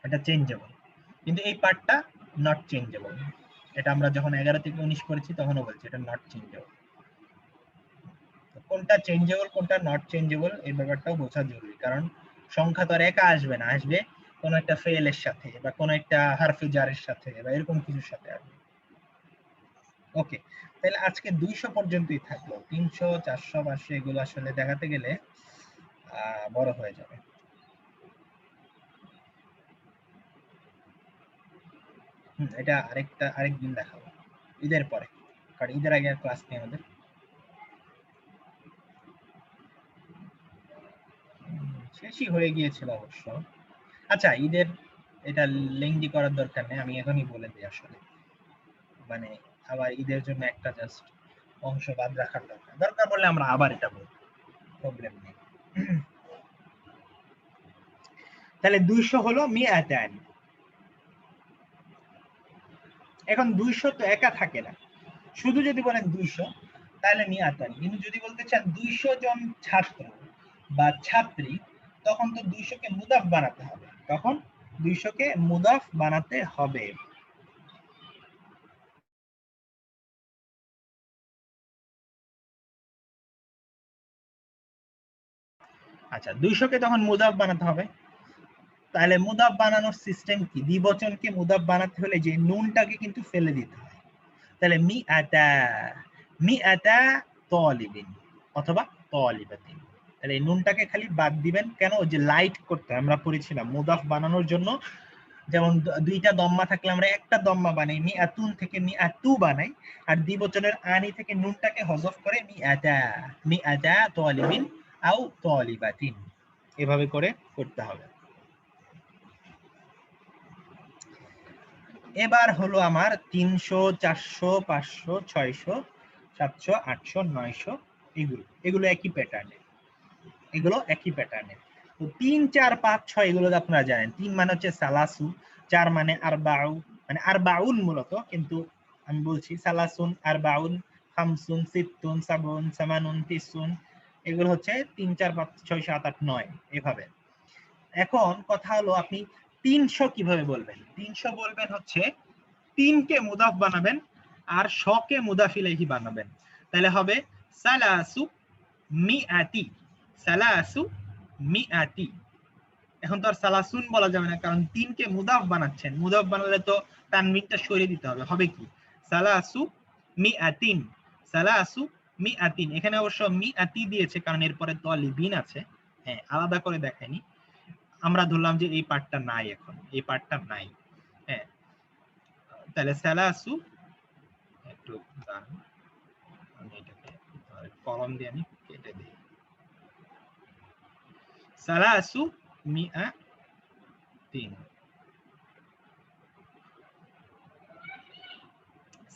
এটা চেঞ্জেবল। কিন্তু এই পার্টটা নট চেঞ্জেবল, এটা আমরা যখন 11 থেকে 19 করেছি তখনও বলছি এটা নট চেঞ্জেবল। কোনটা চেঞ্জেবল কোনটা নট চেঞ্জেবল এই ব্যাপারটাও বোঝা জরুরি, কারণ সংখ্যা তো আর একা আসবে না, আসবে কোন একটা ফেলের সাথে বা কোন একটা হারফে জারের সাথে বা এরকম কিছুর সাথে আসবে। ওকে, তাহলে আজকে 200 পর্যন্তই থাকলো, 300 400 500 এগুলো আসলে দেখাতে গেলে বড় হয়ে যাবে। এটা আরেকদিন দেখাবো ঈদের পরে, কারণ ঈদের আগে আর ক্লাস নেই আমাদের। শেষই হয়ে গিয়েছিল অবশ্য। আচ্ছা, ঈদের এটা লেংদি করার দরকার নেই, আমি এখনই বলে দিই আসলে, মানে আবার ঈদের জন্য একটা জাস্ট অংশ বাদ রাখার দরকার পড়লে আমরা আবার এটা বলবো, প্রবলেম নেই। তাহলে 200 হলো মিআতান। এখন 200 তো একা থাকে না, শুধু যদি বলেন 200 তাহলে মিআতান, কিন্তু যদি বলতে চান 200 জন ছাত্র বা ছাত্রী, তখন তো 200 কে মুদাফ বানাতে হবে, তখন 200 কে মুদাফ বানাতে হবে। আচ্ছা, 200 কে তখন মুদাফ বানাতে হবে, তাহলে মুদাফ বানানোর সিস্টেম কি? দ্বিবচনকে মুদাফ বানাতে হলে যে নুনটাকে কিন্তু ফেলে দিতে হয়, তাহলে মিআতা তালিবিন অথবা তালিবাতিন, তাহলে এই নুনটাকে খালি বাদ দিবেন। কেন? যে লাইট করতে আমরা পড়েছিলাম মুদাফ বানানোর জন্য, যেমন দুইটা দম্মা থাকলে আমরা একটা দম্মা বানাই, মিআতুন থেকে মিআতু বানাই, আর দ্বিবচনের আনি থেকে নুনটাকে হযফ করে মিআতা তালিবিন আও তালিবাতিন, এভাবে করে করতে হবে। এবার হলো আমার 300 400 500 600 700 800 900, এগুলো একই প্যাটার্নে, তো 3 4 5 6 এগুলো আপনারা জানেন। 3 মানে হচ্ছে সালাসু, 4 মানে আরবাউ, মানে আরবাউন মূলত, কিন্তু আমি বলছি সালাসুন, আরবাউন, খামসুন, সিত্তুন, সাবুন, সামানুন, তিসুন, এগুলো হচ্ছে 3 4 5 6 7 8 9 এভাবে। এখন কথা হলো আপনি 300 কিভাবে বলবেন? 300 বলবেন হচ্ছে 3 কে মুদাফ বানাবেন আর 100 কে মুদাফ ইলাইহি বানাবেন, তাহলে হবে সালাসু মিআতি, সালাসু মিআতি। এখন তো আর সালাসুন বলা যাবে না, কারণ 3 কে মুদাফ বানাচ্ছেন, মুদাফ বানালে তো তানবিনটা সরিয়ে দিতে হবে, হবে কি সালাসু মিআতিন, সালাসু মিআতিন। এখানে অবশ্য মিআতি দিয়েছে কারণ এরপরে তালিবিন আছে, হ্যাঁ আলাদা করে দেখায়নি, আমরা ধরলাম যে এই পার্টটা নাই, এখন এই পার্টটা নাই, হ্যাঁ। তাহলে সালাসু, একটু দাঁড়ান আমি এটাকে কলম দিয়ে আমি কেটে দিই, সালাসু মিআতিন,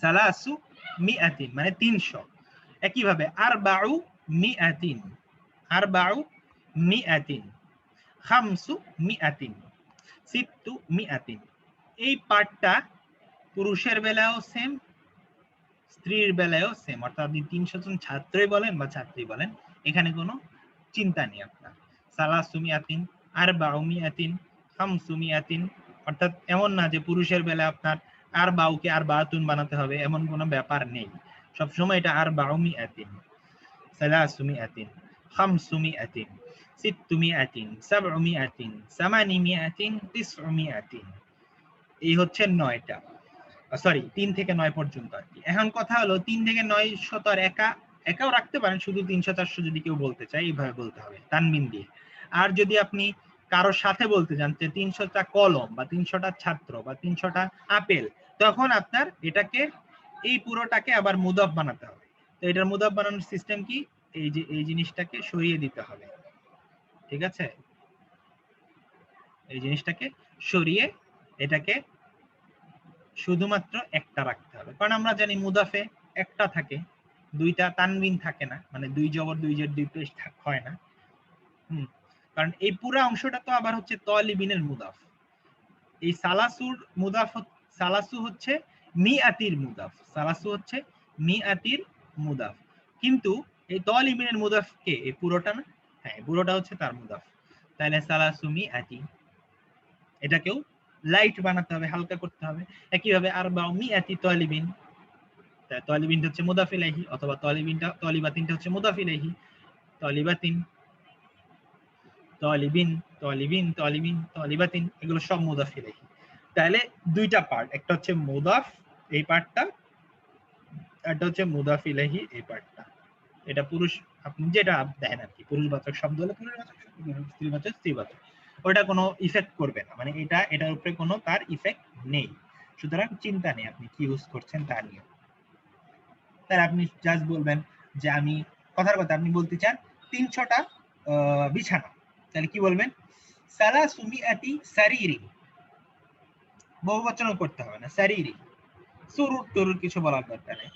সালাসু মিআতিন মানে 300। একইভাবে আরবাউ মিআতিন, আরবাউ মিআতিন, খামসু মিআতিন, সিত্তু মিআতিন। এই পার্টটা পুরুষের বেলায়ও সেম, স্ত্রীর বেলায়ও সেম, অর্থাৎ আপনি 300 জন ছাত্রই বলেন বা ছাত্রী বলেন, এখানে কোনো চিন্তা নেই আপনার। সালাসু মিআতিন, আরবাউ মিআতিন, খামসু মিআতিন, অর্থাৎ এমন না যে পুরুষের বেলায় আপনার আর বাউকে আর বাতুন বানাতে হবে, এমন কোনো ব্যাপার নেই, সবসময় এটা আর বাউ মিআতিন, সালাসু মিআতিন, খামসু মিআতিন, সিত্তু মিআতিন, সাবউ মিআতিন, সামানি মিআতিন, তিসউ মিআতিন। এই হচ্ছে 9টা, সরি 3 থেকে 9 পর্যন্ত আর কি। এখন কথা হলো 3 থেকে 900 তো আর একাও রাখতে পারেন, শুধু 300 400 যদি কেউ বলতে চায় এইভাবে বলতে হবে তানবিন দিয়ে। আর যদি আপনি কারোর সাথে বলতে চান যে 300টা কলম বা 300টা ছাত্র বা 300টা আপেল, তখন আপনার এটাকে এই পুরোটাকে আবার মুদাফ বানাতে হবে। তো এটার মুদাফ বানানোর সিস্টেম কি? এই যে এই জিনিসটাকে সরিয়ে দিতে হবে, ঠিক আছে? এই জিনিসটাকে সরিয়ে এটাকে শুধুমাত্র একটা রাখতে হবে, কারণ আমরা জানি মুদাফে একটা থাকে, দুইটা তানবিন থাকে না, মানে দুই জবর দুই জের দুই পেশ হয় না। কারণ এই পুরো অংশটা তো আবার হচ্ছে তালিবিনের মুদাফ। এই সালাসুর মুদাফ, সালাসু হচ্ছে মিআতির মুদাফ, সালাসু হচ্ছে মিআতির মুদাফ, কিন্তু এই তালিবিনের মুদাফ কে? এই পুরোটা না? হ্যাঁ, পুরোটা হচ্ছে তার মুদাফ। তাহলে সালাসু মিআতি, এটাকেও লাইট বানাতে হবে, হালকা করতে হবে। একইভাবে আরবা মিআতি তালিবিন, তালিবিনটা হচ্ছে মুদাফ ইলাইহি, অথবা তালিবাতিনটা হচ্ছে মুদাফ ইলাইহি। তালিবাতিন, তালিবিন, তালিবিন, তালিবিন, তালিবাতিন, এগুলো সব মুদাফ ইলাইহি। তাহলে দুইটা পার্ট, একটা হচ্ছে মুদাফ এই পার্টটা, একটা হচ্ছে মুদাফ ইলাইহি এই পার্টটা। এটা পুরুষ, আপনি যেটা দেখেন আর কি, পুরুষবাচক শব্দ হলে পুরুষবাচক শব্দ, স্ত্রীবাচক স্ত্রীবাচক, ওটা কোনো ইফেক্ট করবে না, মানে এটার উপরে কোনো তার ইফেক্ট নেই। সুতরাং চিন্তা নেই আপনি কি ইউজ করছেন তা নিয়ে। তাহলে আপনি জাস্ট বলবেন যে আমি, কথার কথা আপনি বলতে চান 300টা বিছানা, তাহলে কি বলবেন? সালাসু মিআতি সারিরি, বহুবচনও করতে হবে না, সারিরি, সুরুর টরুর কিছু বলার দরকার নেই,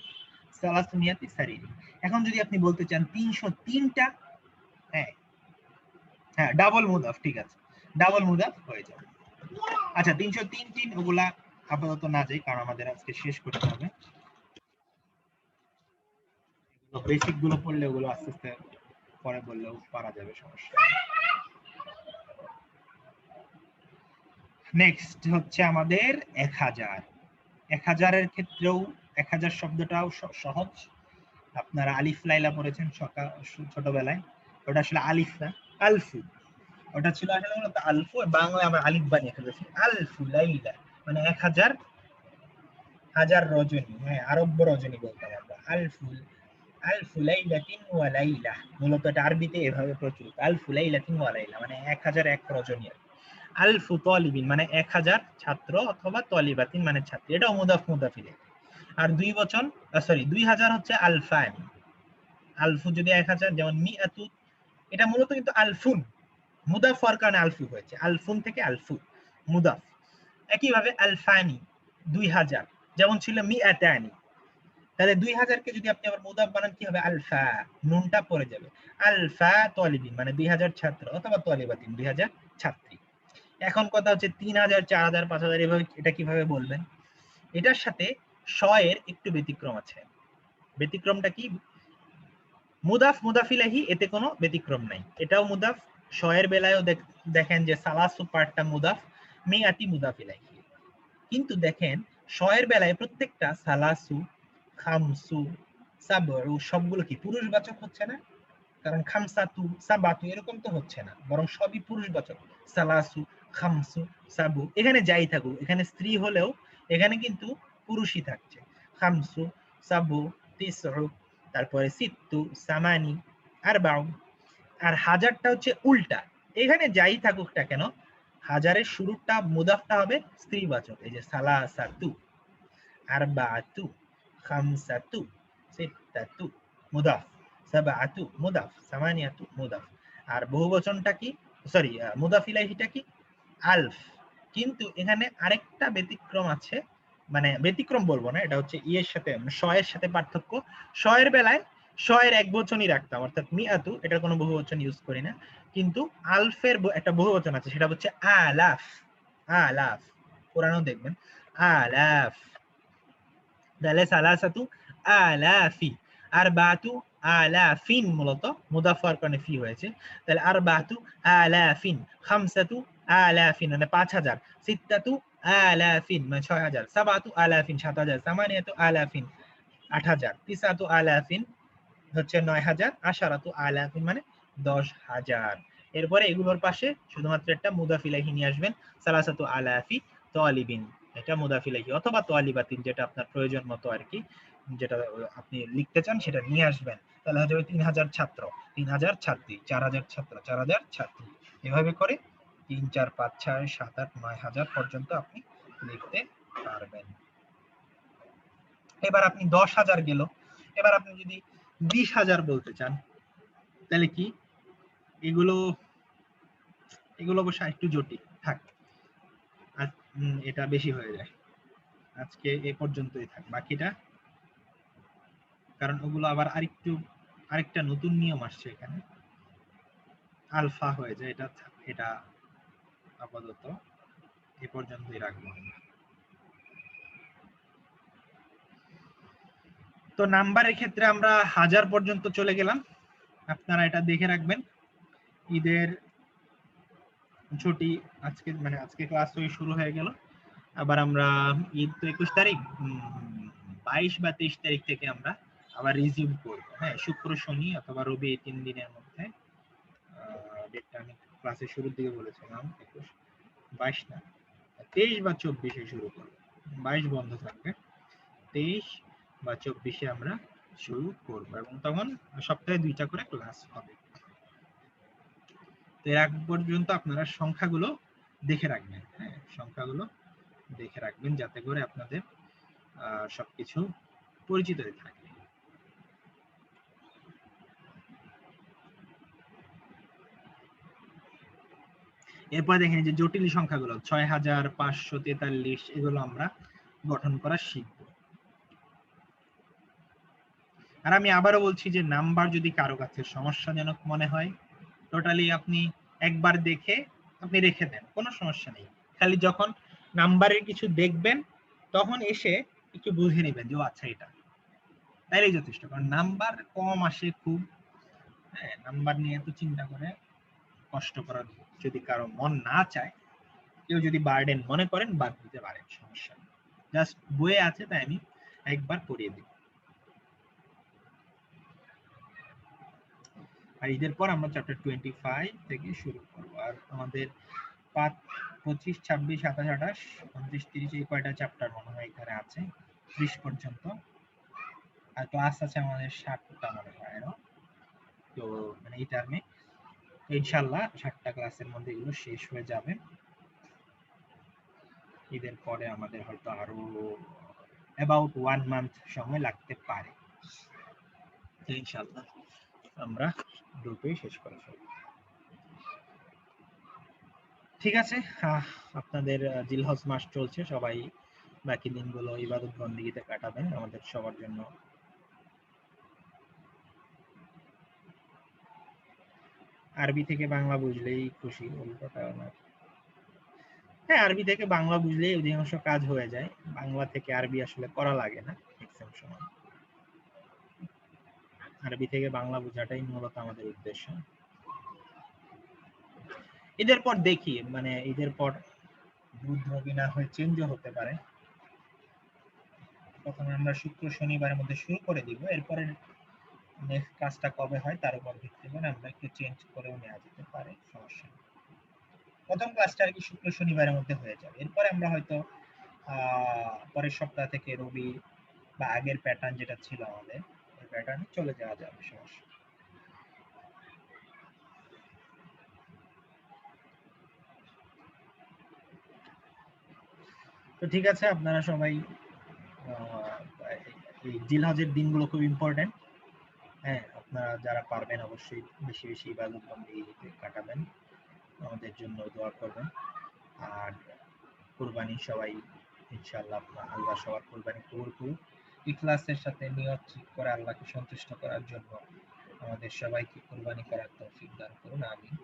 সালাসু মিআতি সারিরি। এখন যদি আপনি বলতে চান 303টা, হ্যাঁ হ্যাঁ, ডাবল মুদাফ, ঠিক আছে, ডাবল মুদাফ হয়ে যাবে। আচ্ছা, 303 ওগুলা আপাতত না যাই, কারণ আমাদের আজকে শেষ করতে হবে। বেসিক গুলো পড়লে ওগুলো আস্তে আস্তে পরে বললেও পারা যাবে, সমস্যা। নেক্সট হচ্ছে আমাদের 1000। 1000-এর ক্ষেত্রেও 1000 শব্দটাও সহজ। আপনারা আলিফ লাইলা পড়েছেন ছোটবেলায়, ওটা আসলে আলিফ না, আলফু। ওটা ছিল আসলে মূলত আলফু, বাংলায় আমরা আলিফ বানিয়ে ফেলেছি। আলফু লাইলা মানে 1000, হাজার রজনী, হ্যাঁ, আরব্য রজনী বলতাম আমরা। আলফু লাইলাতিন ওয়া লাইলা, মূলত এটা আরবিতে এভাবে প্রচলিত, আলফু লাইলাতিন ওয়া লাইলা মানে 1001 রজনী। আলফু তালিবিন মানে 1000 ছাত্র, অথবা তালিবাতিন মানে ছাত্রী, এটা মুদাফ মুদাফ ইলাইহি। আর দুই বচন, সরি 2000 হচ্ছে আলফান। আলফু যদি 1000, যেমন মিআতু, এটা মূলত কিন্তু আলফুন, মুদাফ হওয়ার কারণে আলফু হয়েছে, আলফুন থেকে আলফু মুদাফ। একইভাবে আলফানি 2000, যেমন ছিল মিআতানি। তাহলে 2000-কে যদি আপনি আবার মুদাফ বানান কি হবে? আলফা, নুনটা পড়ে যাবে। আলফা তালিবিন মানে 2000 ছাত্র, অথবা তালিবাতিন 2000 ছাত্রী। এখন কথা হচ্ছে 3000, 4000, 5000 এভাবে এটা কিভাবে বলবেন? এটার সাথে শ এর একটু ব্যতিক্রম আছে। ব্যতিক্রমটা কি? মুদাফ মুদাফ ইলাইহি, এতে কোনো ব্যতিক্রম নাই, এটাও মুদাফ। শ এর বেলায়ও দেখেন যে সালাসু পার্টটা মুদাফ, মিআতি মুদাফ ইলাইহি। কিন্তু দেখেন শ এর বেলায় প্রত্যেকটা সালাসু, খামসু, সাবউ সবগুলো কি পুরুষবাচক হচ্ছে না? কারণ খামসাতু, সাবাতু এরকম তো হচ্ছে না, বরং সবই পুরুষবাচক। সালাসু, খামসু, সাবু, এখানে যাই থাকুক, এখানে স্ত্রী হলেও এখানে কিন্তু পুরুষই থাকছে। খামসু, সাবু, তিসউ, তারপরে সিত্তু, সামানি, আরবাউ। আর হাজারটা হচ্ছে উল্টা, এখানে যাই থাকুক না কেন, হাজারের শুরুটা মুদাফটা হবে স্ত্রীবাচক। এই যে সালাসাতু, আরবাআতু, খামসাতু, সিত্তাতু মুদাফ, সাবআতু মুদাফ, সামানিয়াতু মুদাফ। আর বহুবচনটা কি, সরি মুদাফ ইলাইহিটা কি? আলফ। কিন্তু এখানে আরেকটা ব্যতিক্রম আছে, মানে ব্যতিক্রম বলবো না, এটা হচ্ছে ইয়ের সাথে, শ এর সাথে পার্থক্য। শ এর বেলায় শ এর এক বচনই রাখতাম, অর্থাৎ মিআতু, এটার কোনো বহুবচন ইউজ করি না। কিন্তু আলফের একটা বহুবচন আছে, সেটা হচ্ছে আলাফ। আলাফ কোরআনেও দেখবেন আলাফ। তাহলে সালাসাতু আলাফি, আরবাতু আলাফিন, মূলত মুদাফ হওয়ার কারণে ফি হয়েছে। তাহলে আরবাতু আলাফিন, খামসাতু আলাফিন মানে 5000, সিত্তাতু আলাফিন মানে 6000, সাবাতু আলাফিন 7000, সামানিয়াতু আলাফিন 8000, তিসাতু আলাফিন হচ্ছে 9000, আশারাতু আলাফিন মানে 10000। এরপরে এগুলোর পাশে শুধুমাত্র একটা মুদাফ ইলাইহি নিয়ে আসবেন, সালাসাতু আলাফি তালিবিন, এটা মুদাফ ইলাইহি, অথবা তালিবাতিন, যেটা আপনার প্রয়োজন মতো আর কি, যেটা আপনি লিখতে চান সেটা নিয়ে আসবেন। তাহলে হয়ে যাবে 3000 ছাত্র, 3000 ছাত্রী, 4000 ছাত্র, 4000 ছাত্রী, এভাবে করে 3, 4, 5, 6, 7, 8, 9000 পর্যন্ত আপনি লিখতে পারবেন। এবার আপনি 10,000 গেল, এবার আপনি যদি 20,000 বলতে চান, তাহলে কি? এগুলো অবশ্য একটু জটিল, থাক, এটা বেশি হয়ে যায়, আজকে এ পর্যন্তই থাক বাকিটা, কারণ ওগুলো আবার আরেকটা নতুন নিয়ম আসছে এখানে। আলফা হয়ে যায়, এটা আপাতত এ পর্যন্তই রাখবো। তো নাম্বারের ক্ষেত্রে আমরা 1000 পর্যন্ত চলে গেলাম। আপনারা এটা দেখে রাখবেন। ঈদের ছুটি আজকে ক্লাস শুরু হয়ে গেল। আবার আমরা ঈদ তো 21 তারিখ, 22 বা 23 তারিখ থেকে আমরা আবার রিজিউম করবো। হ্যাঁ, শুক্র শনি অথবা রবি, এই 3 দিনের মধ্যে। ডেটটা আমি ক্লাসের শুরুর দিকে বলেছিলাম 21, 22 না, 23 বা 24-এ শুরু করবো। 22 বন্ধ থাকবে, 23 বা 24-এ আমরা শুরু করবো, এবং তখন সপ্তাহে 2টা করে ক্লাস হবে। তো এর আগ পর্যন্ত আপনারা সংখ্যাগুলো দেখে রাখবেন। হ্যাঁ, সংখ্যাগুলো দেখে রাখবেন যাতে করে আপনাদের সবকিছু পরিচিত থাকে। এরপর দেখেন যে জটিল সংখ্যাগুলো 6543, এগুলো আমরা গঠন করা শিখব। আর আমি আবারও বলছি যে নাম্বার যদি কারো কাছে সমস্যাজনক মনে হয়, টোটালি আপনি একবার দেখে আপনি রেখে দেন, কোনো সমস্যা নেই। খালি যখন নাম্বারের কিছু দেখবেন তখন এসে একটু বুঝে নেবেন যে আচ্ছা এটা, তাইলেই যথেষ্ট। কারণ নাম্বার কম আসে খুব, হ্যাঁ, নাম্বার নিয়ে তো চিন্তা করে কষ্ট করার যদি কারো মন না চায়, কেউ যদি বার্ডেন মনে করেন বাদ দিতে পারেন, সমস্যা নেই। জাস্ট বইয়ে আছে তাই আমি একবার পড়িয়ে দিই। আর ঈদের পর আমরা চ্যাপ্টার 25 থেকে শুরু করব। আর আমাদের 25, 26, 27, 28, 29, 30 এই কয়টা চ্যাপ্টার মনে হয় এখানে আছে 30 পর্যন্ত। আর ক্লাস আছে আমাদের 60টা মনে হয় আরো। তো মানে এই টার্মে ইনশাআল্লাহ 60টা ক্লাসের মধ্যে এগুলো শেষ হয়ে যাবে। ঈদের পরে আমাদের হয়তো আরো অ্যাবাউট 1 মান্থ সময় লাগতে পারে। তো ইনশাআল্লাহ আমরা দ্রুতই শেষ করে ফেলব। ঠিক আছে, আপনাদের জিলহজ মাস চলছে, সবাই বাকি দিনগুলো ইবাদত বন্দেগীতে কাটাবেন আমাদের সবার জন্য। আরবি থেকে বাংলা বুঝলেই খুশি, উল্টোটা না। হ্যাঁ, আরবি থেকে বাংলা বুঝলেই অধিকাংশ কাজ হয়ে যায়, বাংলা থেকে আরবি আসলে করা লাগে না ম্যাক্সিমাম সময়। আরবি থেকে বাংলা বোঝাটাই মূলত আমাদের উদ্দেশ্য। ঈদের পর দেখি, মানে ঈদের পর বুধ রবি না হয়ে চেঞ্জও হতে পারে। প্রথমে আমরা শুক্র শনিবারের মধ্যে শুরু করে দিব, এরপরে নেক্সট ক্লাসটা কবে হয় তার উপর ভিত্তি করে আমরা একটু চেঞ্জ করেও নেওয়া যেতে পারে, সমস্যা নেই। প্রথম ক্লাসটা আর কি শুক্র শনিবারের মধ্যে হয়ে যাবে, এরপরে আমরা হয়তো পরের সপ্তাহ থেকে রবি বা আগের প্যাটার্ন যেটা ছিল আমাদের ওই প্যাটার্নে চলে যাওয়া যাবে, সমস্যা। তো ঠিক আছে, আপনারা সবাই এই জিলহজের দিনগুলো খুব ইম্পর্টেন্ট। হ্যাঁ, আপনারা যারা পারবেন অবশ্যই বেশি বেশি ইবাদত বন্দেগীতে কাটাবেন, আমাদের জন্য দোয়া করবেন। আর কুরবানি সবাই ইনশাআল্লাহ আল্লাহ সবার কুরবানি কবুল করুক। ইখলাসের সাথে নিয়ত ঠিক করে আল্লাহকে সন্তুষ্ট করার জন্য আমাদের সবাইকে কুরবানি করার তৌফিক দান করুন, আমিন।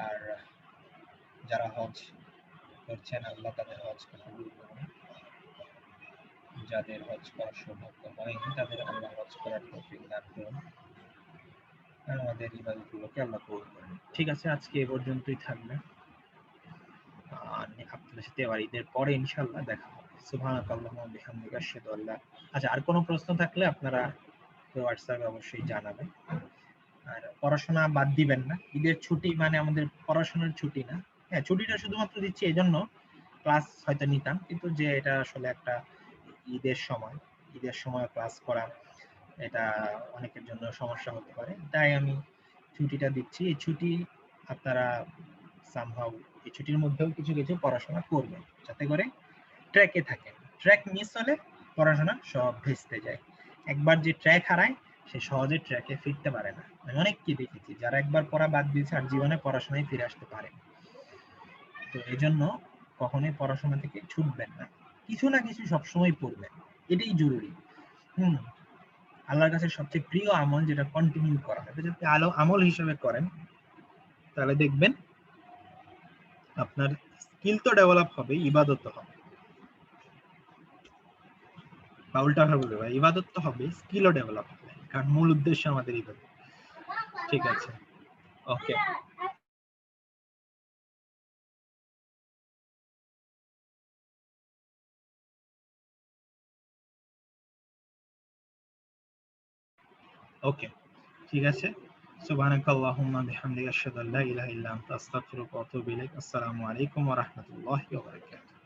আর যারা হজ করছেন আল্লাহ তাদের হজকে কবুল করুন, যাদের হজ করার সৌভাগ্য হয়নি তাদের আল্লাহ হজ করার তৌফিক দান করুন, আমাদের ইবাদতগুলোকে আল্লাহ কবুল করুন। ঠিক আছে, আজকে এ পর্যন্তই থাকবে। আপনাদের সাথে আবার ঈদের পরে ইনশাআল্লাহ দেখা হবে। সুবহানাকাল্লাহুম্মা ওয়া বিহামদিকা আশহাদু আল্লা। আচ্ছা, আর কোনো প্রশ্ন থাকলে আপনারা হোয়াটসঅ্যাপে অবশ্যই জানাবেন। আর পড়াশোনা বাদ দিবেন না, ঈদের ছুটি মানে আমাদের পড়াশোনার ছুটি না। হ্যাঁ, ছুটিটা শুধুমাত্র দিচ্ছি এজন্য, ক্লাস হয়তো নিতাম, কিন্তু যে এটা আসলে একটা ঈদের সময় ক্লাস করা এটা অনেকের জন্য সমস্যা হতে পারে, তাই আমি ছুটিটা দিচ্ছি। এই ছুটি আপনারা সামহাউ এই ছুটির মধ্যেও কিছু কিছু পড়াশোনা করবেন, যাতে করে ট্র্যাকে থাকেন। ট্র্যাক মিস হলে পড়াশোনা সব ভেস্তে যায়। একবার যে ট্র্যাক হারায় সে সহজে ট্র্যাকে ফিরতে পারে না। আমি অনেককে দেখেছি যারা একবার পড়া বাদ দিয়েছে আর জীবনে পড়াশোনায় ফিরে আসতে পারে। তো এই জন্য কখনোই পড়াশোনা থেকে ছুটবেন না, কিছু না কিছু সবসময় পড়বেন, এটাই জরুরি। হুম, আল্লাহর কাছে সবচেয়ে প্রিয় আমল যেটা কন্টিনিউ করা, এটা যদি আমল হিসেবে করেন তাহলে দেখবেন আপনার স্কিল তো ডেভেলপ হবে, ইবাদত হবে, বা উল্টা ভাবে বলতে পারি, ইবাদত তো হবে, স্কিলও ডেভেলপ হবে, কারণ মূল উদ্দেশ্য আমাদের ইবাদত। ঠিক আছে, ওকে। ওকে, ঠিক আছে। সুবহানাকাল্লাহুম্মা বিহামদিকা আশহাদু আল্লা ইলাহা ইল্লা আনতা আস্তাগফিরুকা ওয়া আতুবু ইলাইক। আসসালামু আলাইকুম ওয়া রাহমাতুল্লাহি ওয়া বারাকাতুহু।